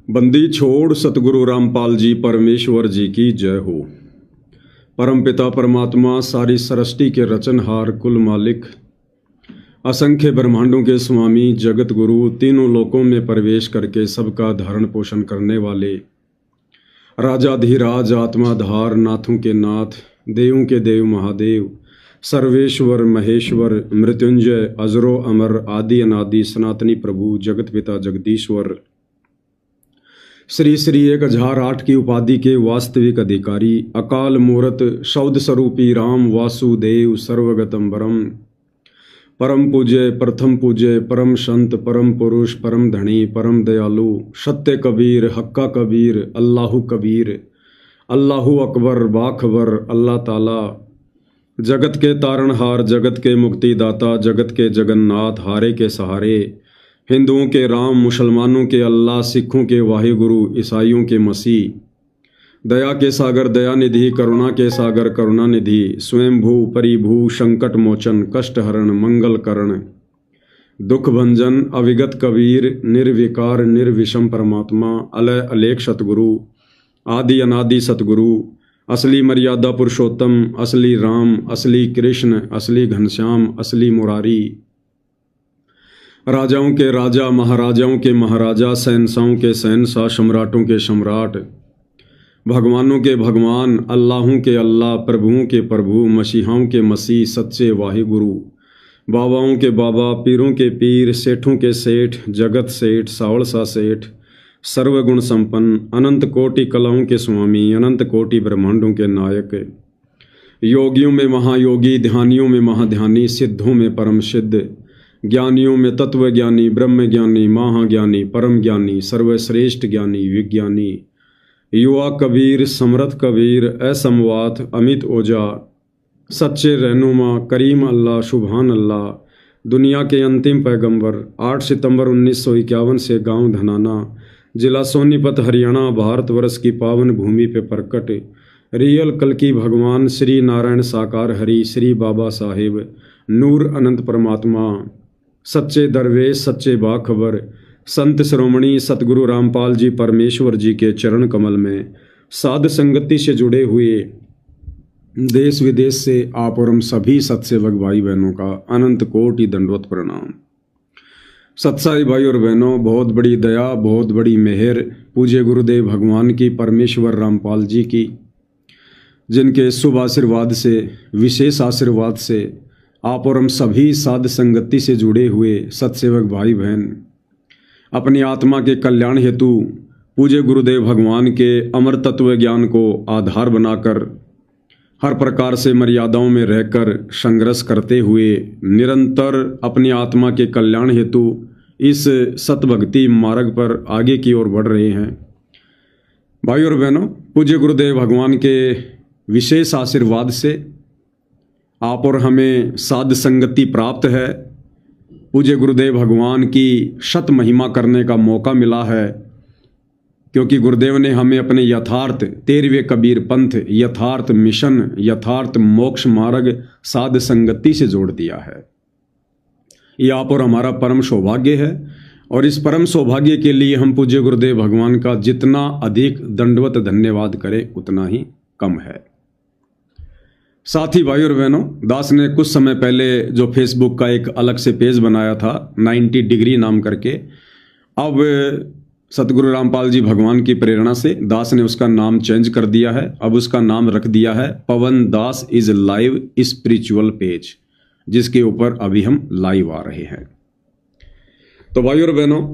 बंदी छोड़ सतगुरु रामपाल जी परमेश्वर जी की जय हो। परमपिता परमात्मा सारी सृष्टि के रचनहार कुल मालिक असंख्य ब्रह्मांडों के स्वामी जगत गुरु तीनों लोकों में प्रवेश करके सबका धारण पोषण करने वाले राजाधिराज आत्माधार नाथों के नाथ देवों के देव महादेव सर्वेश्वर महेश्वर मृत्युंजय अजरो अमर आदि अनादि सनातनी प्रभु जगत पिता जगदीश्वर श्री श्री 1008 की उपाधि के वास्तविक अधिकारी अकाल मूर्त शब्द स्वरूपी राम वासुदेव सर्वगतम परम परम पूज्य प्रथम पूज्य परम संत परम पुरुष परम धनी परम दयालु सत्य कबीर हक्का कबीर अल्लाहु कबीर अल्लाहु अकबर बाखबर अल्लाह ताला जगत के तारणहार जगत के मुक्तिदाता जगत के जगन्नाथ हारे के सहारे हिंदुओं के राम मुसलमानों के अल्लाह सिखों के वाहिगुरु ईसाइयों के मसीह दया के सागर दयानिधि करुणा के सागर करुणानिधि स्वयंभू परिभू संकट मोचन कष्ट हरण मंगल करण दुख भंजन अविगत कबीर निर्विकार निर्विषम परमात्मा अलय अलेख सतगुरु आदि अनादि सतगुरु असली मर्यादा पुरुषोत्तम असली राम असली कृष्ण असली घनश्याम असली मुरारी राजाओं के राजा महाराजाओं के महाराजा शहंशाहों के शहंशाह सम्राटों के सम्राट भगवानों के भगवान अल्लाहों के अल्लाह प्रभुओं के प्रभु मसीहाओं के मसीह सच्चे वाहिगुरु बाबाओं के बाबा पीरों के पीर सेठों के सेठ जगत सेठ सावल सा सेठ सर्वगुण संपन्न अनंत कोटि कलाओं के स्वामी अनंत कोटि ब्रह्मांडों के नायक योगियों में महायोगी ध्यानियों में महाध्यानी सिद्धों में परम सिद्ध ज्ञानियों में तत्व ज्ञानी ब्रह्म ज्ञानी महाज्ञानी परम ज्ञानी सर्वश्रेष्ठ ज्ञानी विज्ञानी युवा कबीर समर्थ कबीर असमवात अमित ओजा सच्चे रहनुमा करीम अल्लाह सुभान अल्लाह दुनिया के अंतिम पैगंबर 8 सितंबर 1951 से गांव धनाना जिला सोनीपत हरियाणा भारतवर्ष की पावन भूमि पे प्रकट रियल कल की भगवान श्री नारायण साकार हरि श्री बाबा साहेब नूर अनंत परमात्मा सच्चे दरवेश सच्चे बाखबर संत श्रोमणी सतगुरु रामपाल जी परमेश्वर जी के चरण कमल में साध संगति से जुड़े हुए देश विदेश से आप और हम सभी सत्सेवक भाई बहनों का अनंत कोटि दंडवत प्रणाम। सत्साई भाई और बहनों, बहुत बड़ी दया बहुत बड़ी मेहर पूज्य गुरुदेव भगवान की परमेश्वर रामपाल जी की, जिनके शुभ आशीर्वाद से विशेष आशीर्वाद से आप और हम सभी साध संगति से जुड़े हुए सत्सेवक भाई बहन अपनी आत्मा के कल्याण हेतु पूज्य गुरुदेव भगवान के अमर तत्व ज्ञान को आधार बनाकर हर प्रकार से मर्यादाओं में रहकर संघर्ष करते हुए निरंतर अपनी आत्मा के कल्याण हेतु इस सतभक्ति मार्ग पर आगे की ओर बढ़ रहे हैं। भाई और बहनों, पूज्य गुरुदेव भगवान के विशेष आशीर्वाद से आप और हमें साध संगति प्राप्त है। पूज्य गुरुदेव भगवान की शत महिमा करने का मौका मिला है, क्योंकि गुरुदेव ने हमें अपने यथार्थ 13वें कबीर पंथ यथार्थ मिशन यथार्थ मोक्ष मार्ग साध संगति से जोड़ दिया है। ये आप और हमारा परम सौभाग्य है, और इस परम सौभाग्य के लिए हम पूज्य गुरुदेव भगवान का जितना अधिक दंडवत धन्यवाद करें उतना ही कम है। साथ ही भाई और बहनों, दास ने कुछ समय पहले जो फेसबुक का एक अलग से पेज बनाया था 90 डिग्री नाम करके, अब सतगुरु रामपाल जी भगवान की प्रेरणा से दास ने उसका नाम चेंज कर दिया है। अब उसका नाम रख दिया है पवन दास इज लाइव स्पिरिचुअल पेज, जिसके ऊपर अभी हम लाइव आ रहे हैं। तो भाई और बहनों,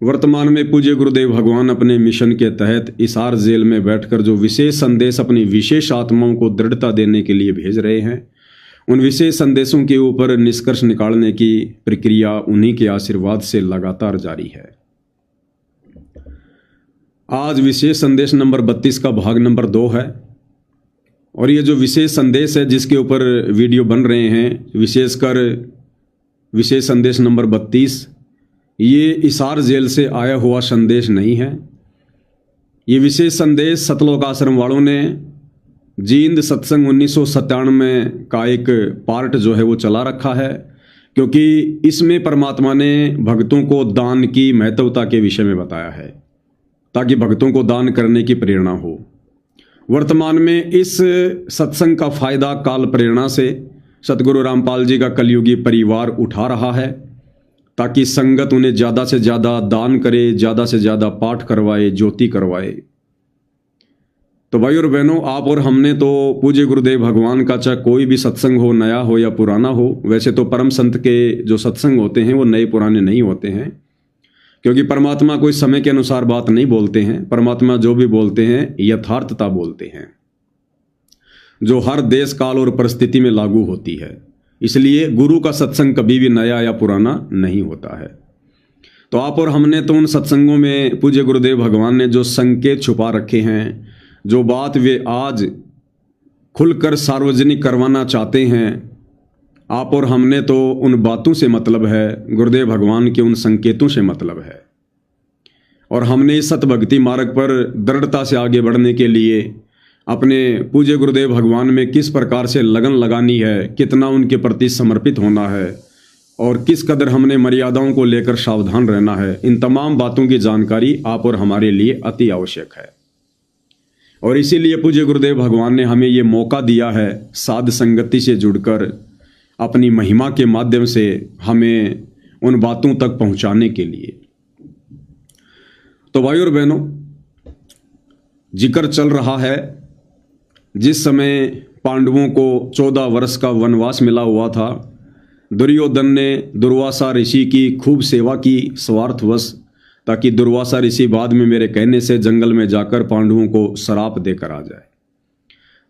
वर्तमान में पूज्य गुरुदेव भगवान अपने मिशन के तहत हिसार जेल में बैठकर जो विशेष संदेश अपनी विशेष आत्माओं को दृढ़ता देने के लिए भेज रहे हैं, उन विशेष संदेशों के ऊपर निष्कर्ष निकालने की प्रक्रिया उन्हीं के आशीर्वाद से लगातार जारी है। आज विशेष संदेश नंबर 32 का भाग नंबर 2 है, और ये जो विशेष संदेश है जिसके ऊपर वीडियो बन रहे हैं, विशेषकर विशेष संदेश नंबर 32, ये हिसार जेल से आया हुआ संदेश नहीं है। ये विशेष संदेश सतलोक आश्रम वालों ने जींद सत्संग 1997 का एक पार्ट जो है वो चला रखा है, क्योंकि इसमें परमात्मा ने भक्तों को दान की महत्वता के विषय में बताया है। ताकि भक्तों को दान करने की प्रेरणा हो। वर्तमान में इस सत्संग का फायदा काल प्रेरणा से सतगुरु रामपाल जी का कलयुगी परिवार उठा रहा है, ताकि संगत उन्हें ज़्यादा से ज़्यादा दान करे, ज़्यादा से ज़्यादा पाठ करवाए, ज्योति करवाए। तो भाई और बहनों, आप और हमने तो पूज्य गुरुदेव भगवान का चाहे कोई भी सत्संग हो, नया हो या पुराना हो, वैसे तो परम संत के जो सत्संग होते हैं वो नए पुराने नहीं होते हैं, क्योंकि परमात्मा कोई समय के अनुसार बात नहीं बोलते हैं। परमात्मा जो भी बोलते हैं यथार्थता बोलते हैं, जो हर देश काल और परिस्थिति में लागू होती है। इसलिए गुरु का सत्संग कभी भी नया या पुराना नहीं होता है। तो आप और हमने तो उन सत्संगों में पूज्य गुरुदेव भगवान ने जो संकेत छुपा रखे हैं, जो बात वे आज खुलकर सार्वजनिक करवाना चाहते हैं, आप और हमने तो उन बातों से मतलब है, गुरुदेव भगवान के उन संकेतों से मतलब है। और हमने इस सतभक्ति मार्ग पर दृढ़ता से आगे बढ़ने के लिए अपने पूज्य गुरुदेव भगवान में किस प्रकार से लगन लगानी है, कितना उनके प्रति समर्पित होना है और किस कदर हमने मर्यादाओं को लेकर सावधान रहना है, इन तमाम बातों की जानकारी आप और हमारे लिए अति आवश्यक है। और इसीलिए पूज्य गुरुदेव भगवान ने हमें ये मौका दिया है साध संगति से जुड़कर अपनी महिमा के माध्यम से हमें उन बातों तक पहुंचाने के लिए। तो भाई और बहनों, जिक्र चल रहा है जिस समय पांडवों को 14 वर्ष का वनवास मिला हुआ था, दुर्योधन ने दुर्वासा ऋषि की खूब सेवा की स्वार्थवश, ताकि दुर्वासा ऋषि बाद में मेरे कहने से जंगल में जाकर पांडवों को श्राप देकर आ जाए।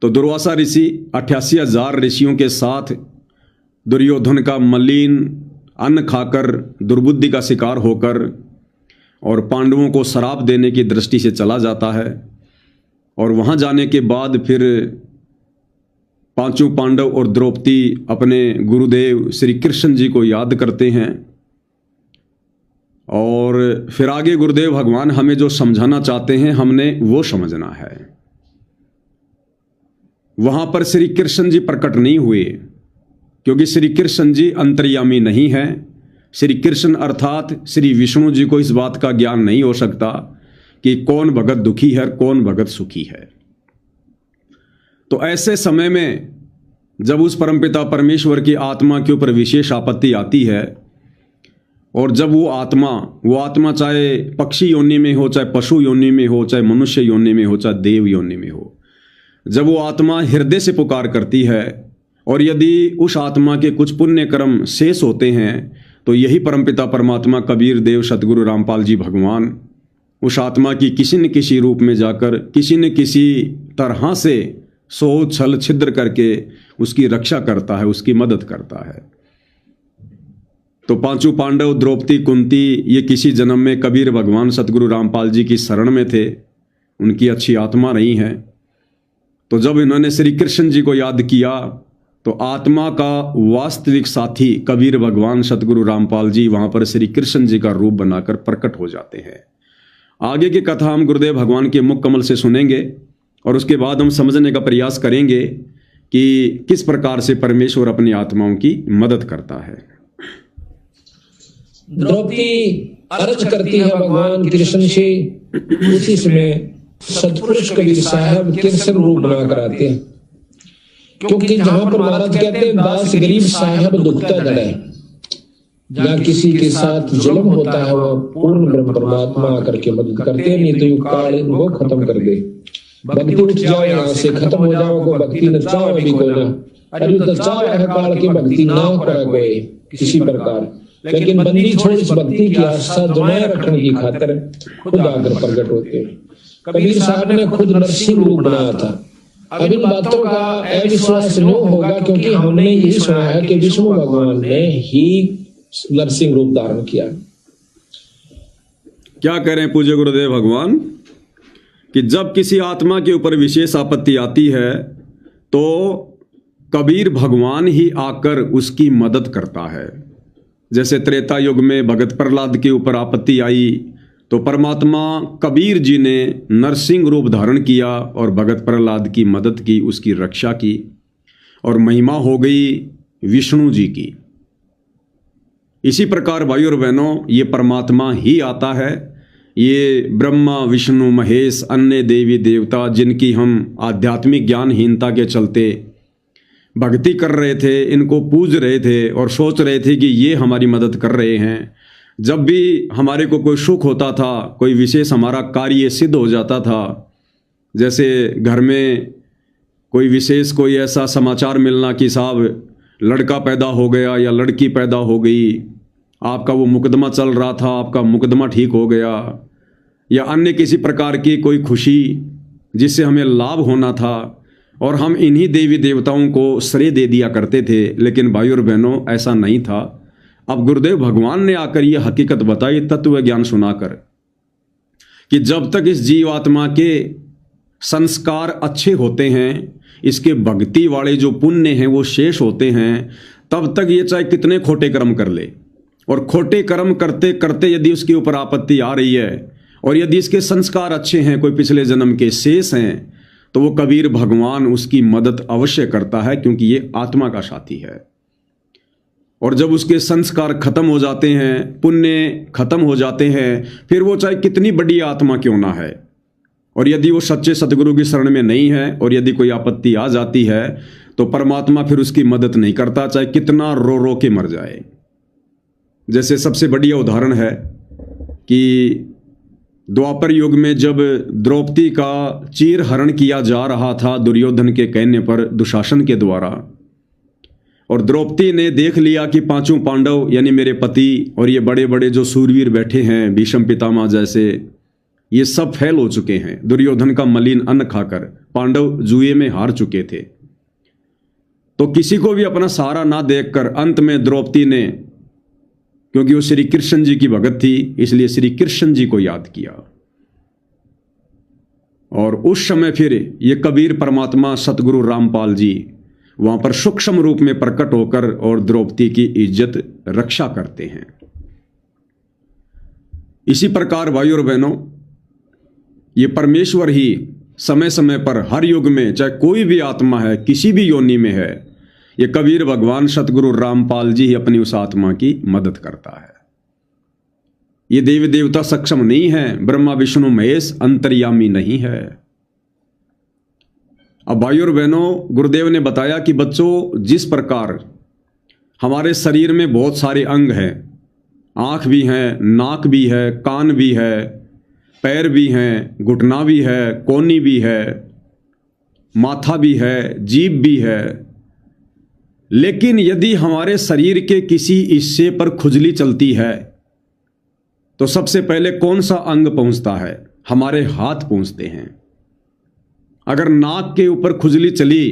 तो दुर्वासा ऋषि 88,000 ऋषियों के साथ दुर्योधन का मलिन अन्न खाकर दुर्बुद्धि का शिकार होकर और पांडवों को श्राप देने की दृष्टि से चला जाता है। और वहाँ जाने के बाद फिर पांचों पांडव और द्रौपदी अपने गुरुदेव श्री कृष्ण जी को याद करते हैं। और फिर आगे गुरुदेव भगवान हमें जो समझाना चाहते हैं हमने वो समझना है। वहाँ पर श्री कृष्ण जी प्रकट नहीं हुए, क्योंकि श्री कृष्ण जी अंतर्यामी नहीं है। श्री कृष्ण अर्थात श्री विष्णु जी को इस बात का ज्ञान नहीं हो सकता कि कौन भगत दुखी है, कौन भगत सुखी है। तो ऐसे समय में जब उस परमपिता परमेश्वर की आत्मा के ऊपर विशेष आपत्ति आती है, और जब वो आत्मा चाहे पक्षी योनि में हो, चाहे पशु योनि में हो, चाहे मनुष्य योनि में हो, चाहे देव योनि में हो, जब वो आत्मा हृदय से पुकार करती है, और यदि उस आत्मा के कुछ पुण्य कर्म शेष होते हैं, तो यही परमपिता परमात्मा कबीर देव सतगुरु रामपाल जी भगवान उस आत्मा की किसी न किसी रूप में जाकर किसी न किसी तरह से सोच छल छिद्र करके उसकी रक्षा करता है, उसकी मदद करता है। तो पांचों पांडव, द्रौपदी, कुंती, ये किसी जन्म में कबीर भगवान सतगुरु रामपाल जी की शरण में थे, उनकी अच्छी आत्मा रही है। तो जब इन्होंने श्री कृष्ण जी को याद किया, तो आत्मा का वास्तविक साथी कबीर भगवान सतगुरु रामपाल जी वहाँ पर श्री कृष्ण जी का रूप बनाकर प्रकट हो जाते हैं। आगे की कथा हम गुरुदेव भगवान के मुख कमल से सुनेंगे, और उसके बाद हम समझने का प्रयास करेंगे कि किस प्रकार से परमेश्वर अपनी आत्माओं की मदद करता है। द्रौपदी अर्ज करती है भगवान कृष्ण से। उसी समय सतपुरुष कबीर साहब कृष्ण रूप बना कर आते हैं, क्योंकि जहां पर महाराज कहते हैं दास गरीब साहब दुखता जड़े, जहाँ किसी के साथ जुल्म होता है वो पूर्ण ब्रह्म परमात्मा आकर के मदद करते हैं। नहीं तो युग काल वो खत्म कर दे, भक्ति उठ जाओ यहाँ से, खत्म हो जाओ को भक्ति न चाहो अभी कोई ना, अरे चाहो है काल की भक्ति ना करे कोई किसी प्रकार, लेकिन बंदी छोड़ इस भक्ति की आस्था जमाए रखने की खातिर खुद आकर प्रकट होते। कबीर साहब ने खुद नरसिंह रूप बनाया था। अब इन बातों का अविश्वास नहीं होगा, क्योंकि हमने यही सुना है कि विष्णु भगवान ने ही नरसिंह रूप धारण किया। क्या कह रहे हैं पूज्य गुरुदेव भगवान कि जब किसी आत्मा के ऊपर विशेष आपत्ति आती है तो कबीर भगवान ही आकर उसकी मदद करता है। जैसे त्रेता युग में भगत प्रहलाद के ऊपर आपत्ति आई तो परमात्मा कबीर जी ने नरसिंह रूप धारण किया और भगत प्रहलाद की मदद की, उसकी रक्षा की, और महिमा हो गई विष्णु जी की। इसी प्रकार भाई और बहनों, ये परमात्मा ही आता है, ये ब्रह्मा विष्णु महेश अन्य देवी देवता जिनकी हम आध्यात्मिक ज्ञानहीनता के चलते भक्ति कर रहे थे, इनको पूज रहे थे और सोच रहे थे कि ये हमारी मदद कर रहे हैं। जब भी हमारे को कोई सुख होता था, कोई विशेष हमारा कार्य सिद्ध हो जाता था, जैसे घर में कोई विशेष कोई ऐसा समाचार मिलना कि साहब लड़का पैदा हो गया या लड़की पैदा हो गई, आपका वो मुकदमा चल रहा था, आपका मुकदमा ठीक हो गया, या अन्य किसी प्रकार की कोई खुशी जिससे हमें लाभ होना था, और हम इन्हीं देवी देवताओं को श्रेय दे दिया करते थे। लेकिन भाई और बहनों, ऐसा नहीं था। अब गुरुदेव भगवान ने आकर यह हकीकत बताई तत्व ज्ञान सुनाकर कि जब तक इस जीवात्मा के संस्कार अच्छे होते हैं, इसके भक्ति वाले जो पुण्य हैं वो शेष होते हैं, तब तक ये चाहे कितने खोटे कर्म कर ले, और खोटे कर्म करते करते यदि उसके ऊपर आपत्ति आ रही है और यदि इसके संस्कार अच्छे हैं, कोई पिछले जन्म के शेष हैं, तो वो कबीर भगवान उसकी मदद अवश्य करता है, क्योंकि ये आत्मा का साथी है। और जब उसके संस्कार खत्म हो जाते हैं, पुण्य खत्म हो जाते हैं, फिर वो चाहे कितनी बड़ी आत्मा क्यों ना है, और यदि वो सच्चे सतगुरु की शरण में नहीं है और यदि कोई आपत्ति आ जाती है, तो परमात्मा फिर उसकी मदद नहीं करता, चाहे कितना रो रो के मर जाए। जैसे सबसे बढ़िया उदाहरण है कि द्वापर युग में जब द्रौपदी का चीर हरण किया जा रहा था दुर्योधन के कहने पर, दुशासन के द्वारा, और द्रौपदी ने देख लिया कि पांचों पांडव यानी मेरे पति और ये बड़े बड़े जो सूरवीर बैठे हैं, भीष्म पितामह जैसे, ये सब फेल हो चुके हैं दुर्योधन का मलिन अन्न खाकर, पांडव जुए में हार चुके थे। तो किसी को भी अपना सहारा ना देखकर अंत में द्रौपदी ने, क्योंकि वो श्री कृष्ण जी की भगत थी, इसलिए श्री कृष्ण जी को याद किया, और उस समय फिर ये कबीर परमात्मा सतगुरु रामपाल जी वहां पर सूक्ष्म रूप में प्रकट होकर और द्रौपदी की इज्जत रक्षा करते हैं। इसी प्रकार भाई और बहनों, ये परमेश्वर ही समय समय पर हर युग में, चाहे कोई भी आत्मा है, किसी भी योनि में है, ये कबीर भगवान सतगुरु रामपाल जी ही अपनी उस आत्मा की मदद करता है। ये देवी देवता सक्षम नहीं है, ब्रह्मा विष्णु महेश अंतर्यामी नहीं है। अब भाइयों और बहनों, गुरुदेव ने बताया कि बच्चों, जिस प्रकार हमारे शरीर में बहुत सारे अंग हैं, आंख भी है, नाक भी है, कान भी है, पैर भी हैं, घुटना भी है, कोहनी भी है, माथा भी है, जीभ भी है, लेकिन यदि हमारे शरीर के किसी हिस्से पर खुजली चलती है तो सबसे पहले कौन सा अंग पहुंचता है? हमारे हाथ पहुंचते हैं। अगर नाक के ऊपर खुजली चली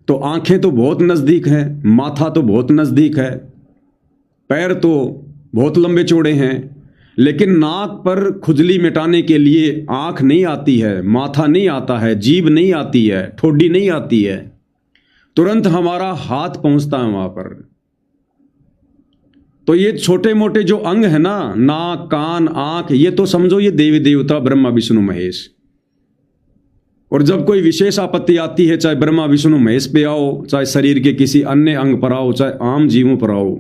तो आंखें तो बहुत नज़दीक हैं, माथा तो बहुत नज़दीक है, पैर तो बहुत लंबे चौड़े हैं, लेकिन नाक पर खुजली मिटाने के लिए आंख नहीं आती है, माथा नहीं आता है, जीभ नहीं आती है, ठोडी नहीं आती है, तुरंत हमारा हाथ पहुंचता है वहां पर। तो ये छोटे मोटे जो अंग है ना, नाक, कान, आंख, ये तो समझो ये देवी देवता ब्रह्मा विष्णु महेश। और जब कोई विशेष आपत्ति आती है, चाहे ब्रह्मा विष्णु महेश पे आओ, चाहे शरीर के किसी अन्य अंग पर आओ, चाहे आम जीवों पर आओ,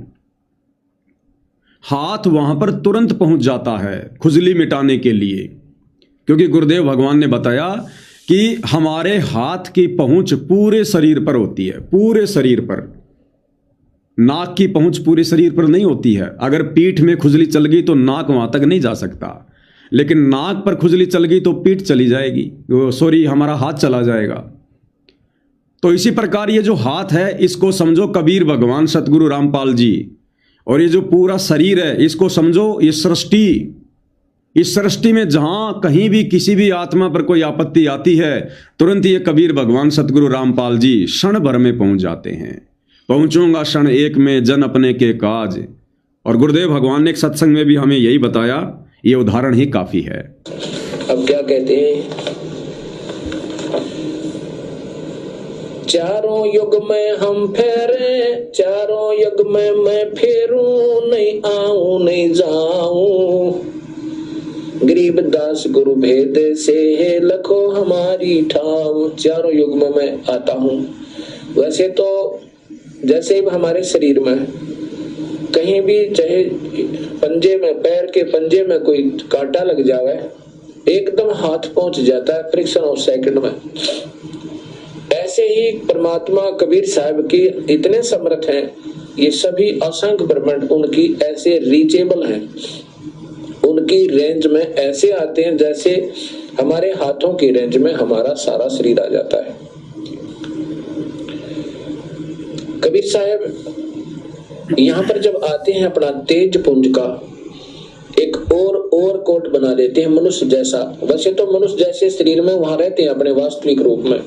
हाथ वहां पर तुरंत पहुंच जाता है खुजली मिटाने के लिए। क्योंकि गुरुदेव भगवान ने बताया कि हमारे हाथ की पहुंच पूरे शरीर पर होती है, पूरे शरीर पर। नाक की पहुंच पूरे शरीर पर नहीं होती है। अगर पीठ में खुजली चल गई तो नाक वहां तक नहीं जा सकता, लेकिन नाक पर खुजली चल गई तो पीठ चली जाएगी, सॉरी हमारा हाथ चला जाएगा। तो इसी प्रकार ये जो हाथ है, इसको समझो कबीर भगवान सतगुरु रामपाल जी, और ये जो पूरा शरीर है इसको समझो ये सृष्टि। इस सृष्टि में जहां कहीं भी किसी भी आत्मा पर कोई आपत्ति आती है, तुरंत ये कबीर भगवान सतगुरु रामपाल जी क्षण भर में पहुंच जाते हैं। पहुंचूंगा क्षण एक में जन अपने के काज। और गुरुदेव भगवान ने एक सत्संग में भी हमें यही बताया, ये उदाहरण ही काफी है। अब क्या कहते हैं, चारों युग में हम फेरे, चारों युग में मैं फेरूं, नहीं आऊं नहीं जाऊं, गरीब दास गुरु भेद से लखो हमारी ठाव। चारों युग में मैं आता हूं। वैसे तो जैसे हमारे शरीर में कहीं भी, चाहे पंजे में, पैर के पंजे में कोई कांटा लग जावे, एकदम हाथ पहुंच जाता है फ्रिक्शन ऑफ सेकंड में। ऐसे ही परमात्मा कबीर साहब की इतने समर्थ हैं, ये सभी असंख्य ब्रह्मांड उनकी ऐसे रीचेबल हैं, उनकी रेंज में ऐसे आते हैं जैसे हमारे हाथों की रेंज में हमारा सारा शरीर आ जाता है। कबीर साहब यहाँ पर जब आते हैं अपना तेज पुंज का एक और कोट बना देते हैं मनुष्य जैसा। वैसे तो मनुष्य जैसे शरीर में वहां रहते हैं अपने वास्तविक रूप में,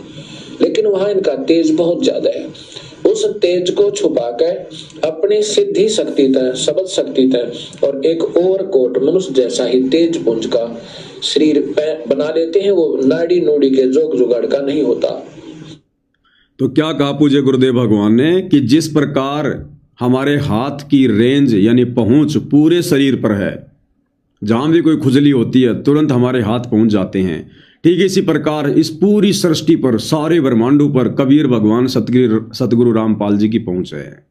लेकिन वहां इनका तेज बहुत ज्यादा है। उस तेज को छुपा कर अपनी सिद्धि शक्ति तय, शब्द शक्ति तय और एक और कोट मनुष्य जैसा ही तेज पुंज का शरीर बना लेते हैं। वो नाड़ी नोड़ी के जोग जुगाड़ का नहीं होता। तो क्या कहा पूज्य गुरुदेव भगवान ने कि जिस प्रकार हमारे हाथ की रेंज यानी पहुंच पूरे शरीर पर है, जहां भी कोई खुजली होती है तुरंत हमारे हाथ पहुंच जाते हैं, ठीक इसी प्रकार इस पूरी सृष्टि पर, सारे ब्रह्मांडों पर कबीर भगवान सतगुरु रामपाल जी की पहुंच है।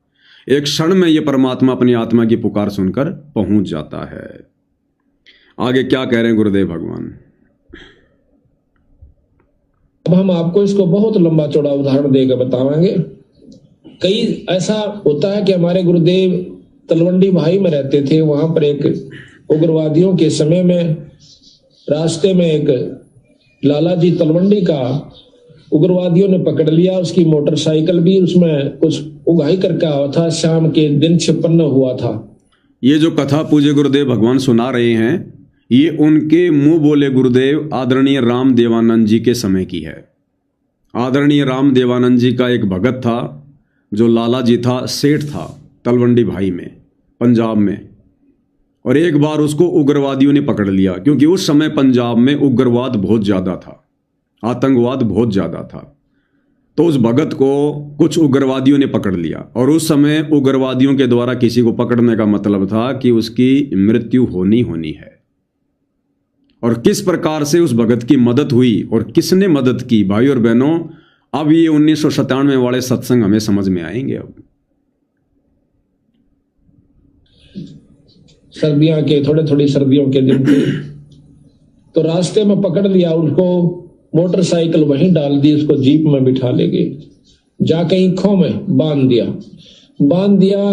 एक क्षण में यह परमात्मा अपनी आत्मा की पुकार सुनकर पहुंच जाता है। आगे क्या कह रहे हैं गुरुदेव भगवान? अब हम आपको इसको बहुत लंबा चौड़ा उदाहरण देकर बताएंगे। कई ऐसा होता है कि हमारे गुरुदेव तलवंडी भाई में रहते थे, वहां पर एक उग्रवादियों के समय में रास्ते में एक लाला जी तलवंडी का उग्रवादियों ने पकड़ लिया। उसकी मोटरसाइकिल भी उसमें कुछ उगाही करके आया था, शाम के दिन 56 हुआ था। ये जो कथा पूज्य गुरुदेव भगवान सुना रहे हैं, ये उनके मुंह बोले गुरुदेव आदरणीय राम देवानंद जी के समय की है। आदरणीय राम देवानंद जी का एक भगत था, जो लाला जी था, सेठ था तलवंडी भाई में, पंजाब में। और एक बार उसको उग्रवादियों ने पकड़ लिया, क्योंकि उस समय पंजाब में उग्रवाद बहुत ज़्यादा था, आतंकवाद बहुत ज़्यादा था। तो उस भगत को कुछ उग्रवादियों ने पकड़ लिया, और उस समय उग्रवादियों के द्वारा किसी को पकड़ने का मतलब था कि उसकी मृत्यु होनी है। और किस प्रकार से उस भगत की मदद हुई और किसने मदद की, भाई और बहनों, अब ये 1997 वाले सत्संग हमें समझ में आएंगे। अब सर्दियों के थोड़ी सर्दियों के दिन थे, तो रास्ते में पकड़ लिया उनको, मोटरसाइकिल वहीं डाल दी, उसको जीप में बिठा ले गए, जा कहीं खो में बांध दिया।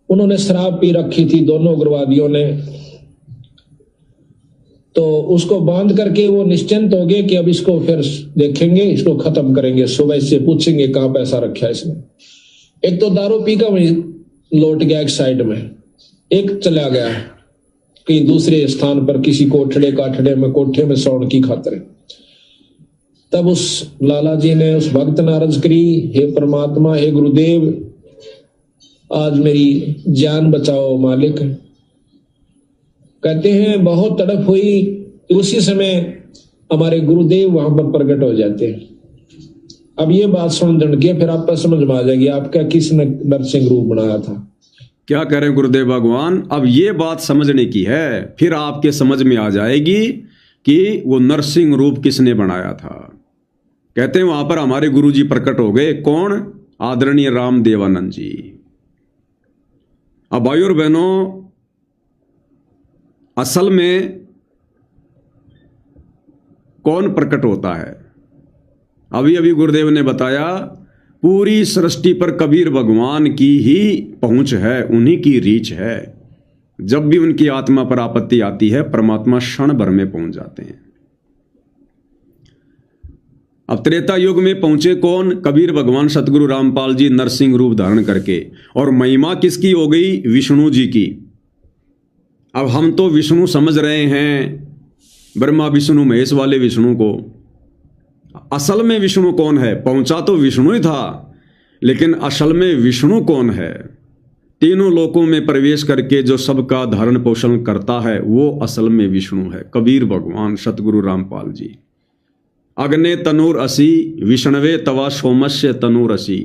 उन्होंने शराब पी रखी थी दोनों उग्रवादियों ने, तो उसको बांध करके वो निश्चिंत हो गए कि अब इसको फिर देखेंगे, इसको खत्म करेंगे, सुबह इससे पूछेंगे कहां पैसा रखा है इसने। एक तो दारू पी का वहीं लौट गया एक साइड में, एक चला गया कहीं दूसरे स्थान पर किसी कोठे में सौण की खातिर। तब उस लाला जी ने उस भक्त ने अर्ज करी, हे परमात्मा, हे गुरुदेव, आज मेरी जान बचाओ मालिक। कहते हैं बहुत तड़प हुई, उसी समय हमारे गुरुदेव वहां पर प्रकट हो जाते हैं। अब ये बात सुन के फिर आपको समझ में आ जाएगी आपका किसने नरसिंह रूप बनाया था। क्या कह रहे हैं गुरुदेव भगवान? अब ये बात समझने की है, फिर आपके समझ में आ जाएगी कि वो नरसिंह रूप किसने बनाया था। कहते हैं वहां पर हमारे गुरु जी प्रकट हो गए। कौन? आदरणीय राम देवानंद जी। अब भाई और बहनों, असल में कौन प्रकट होता है? अभी अभी गुरुदेव ने बताया, पूरी सृष्टि पर कबीर भगवान की ही पहुंच है, उन्हीं की रीच है। जब भी उनकी आत्मा पर आपत्ति आती है, परमात्मा क्षण भर में पहुंच जाते हैं। अब त्रेता युग में पहुंचे कौन? कबीर भगवान सतगुरु रामपाल जी नरसिंह रूप धारण करके। और महिमा किसकी हो गई? विष्णु जी की। अब हम तो विष्णु समझ रहे हैं, ब्रह्मा विष्णु महेश वाले विष्णु को। असल में विष्णु कौन है? पहुंचा तो विष्णु ही था, लेकिन असल में विष्णु कौन है? तीनों लोकों में प्रवेश करके जो सबका धारण पोषण करता है, वो असल में विष्णु है, कबीर भगवान सतगुरु रामपाल जी। अग्ने तनूर असी विष्णवे तवा सोमस्य तनूर असी,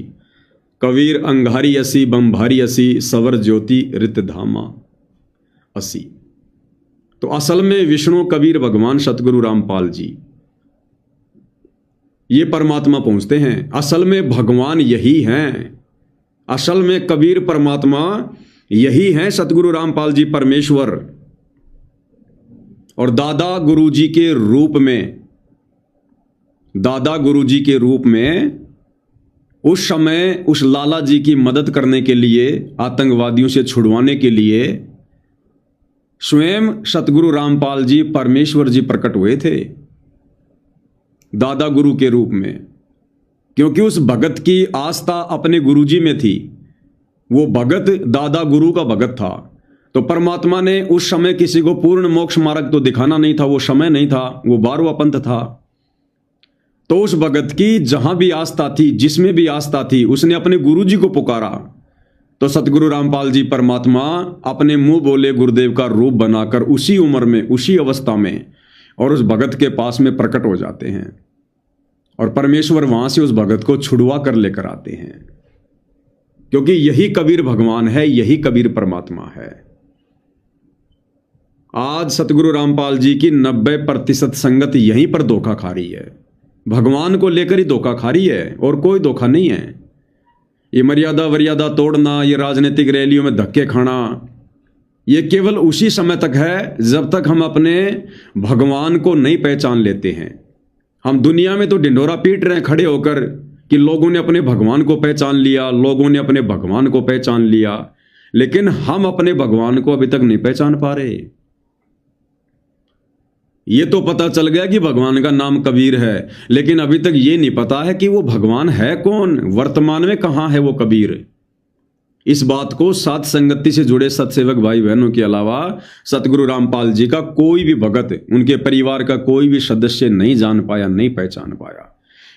कबीर अंगारी असी बंभारी असी, सवर ज्योति रित धामा असी। तो असल में विष्णु कबीर भगवान सतगुरु रामपाल जी, ये परमात्मा पहुंचते हैं। असल में भगवान यही हैं। असल में कबीर परमात्मा यही हैं सतगुरु रामपाल जी परमेश्वर। और दादा गुरुजी के रूप में, दादा गुरुजी के रूप में उस समय उस लाला जी की मदद करने के लिए, आतंकवादियों से छुड़वाने के लिए स्वयं सतगुरु रामपाल जी परमेश्वर जी प्रकट हुए थे दादा गुरु के रूप में। क्योंकि उस भगत की आस्था अपने गुरुजी में थी, वो भगत दादा गुरु का भगत था। तो परमात्मा ने उस समय किसी को पूर्ण मोक्ष मार्ग तो दिखाना नहीं था, वो समय नहीं था, वो 12वां पंथ था। तो उस भगत की जहां भी आस्था थी, जिसमें भी आस्था थी, उसने अपने गुरुजी को पुकारा। तो सतगुरु रामपाल जी परमात्मा अपने मुंह बोले गुरुदेव का रूप बनाकर उसी उम्र में, उसी अवस्था में और उस भगत के पास में प्रकट हो जाते हैं। और परमेश्वर वहां से उस भगत को छुड़वा कर लेकर आते हैं। क्योंकि यही कबीर भगवान है, यही कबीर परमात्मा है। आज सतगुरु रामपाल जी की 90% संगत यहीं पर धोखा खा रही है, भगवान को लेकर ही धोखा खा रही है, और कोई धोखा नहीं है। ये मर्यादा वर्यादा तोड़ना, ये राजनीतिक रैलियों में धक्के खाना, ये केवल उसी समय तक है जब तक हम अपने भगवान को नहीं पहचान लेते हैं। हम दुनिया में तो ढिंढोरा पीट रहे हैं खड़े होकर कि लोगों ने अपने भगवान को पहचान लिया, लोगों ने अपने भगवान को पहचान लिया, लेकिन हम अपने भगवान को अभी तक नहीं पहचान पा रहे। ये तो पता चल गया कि भगवान का नाम कबीर है, लेकिन अभी तक ये नहीं पता है कि वो भगवान है कौन, वर्तमान में कहां है वो कबीर। इस बात को साथ संगति से जुड़े सत्सेवक भाई बहनों के अलावा सतगुरु रामपाल जी का कोई भी भगत, उनके परिवार का कोई भी सदस्य नहीं जान पाया, नहीं पहचान पाया।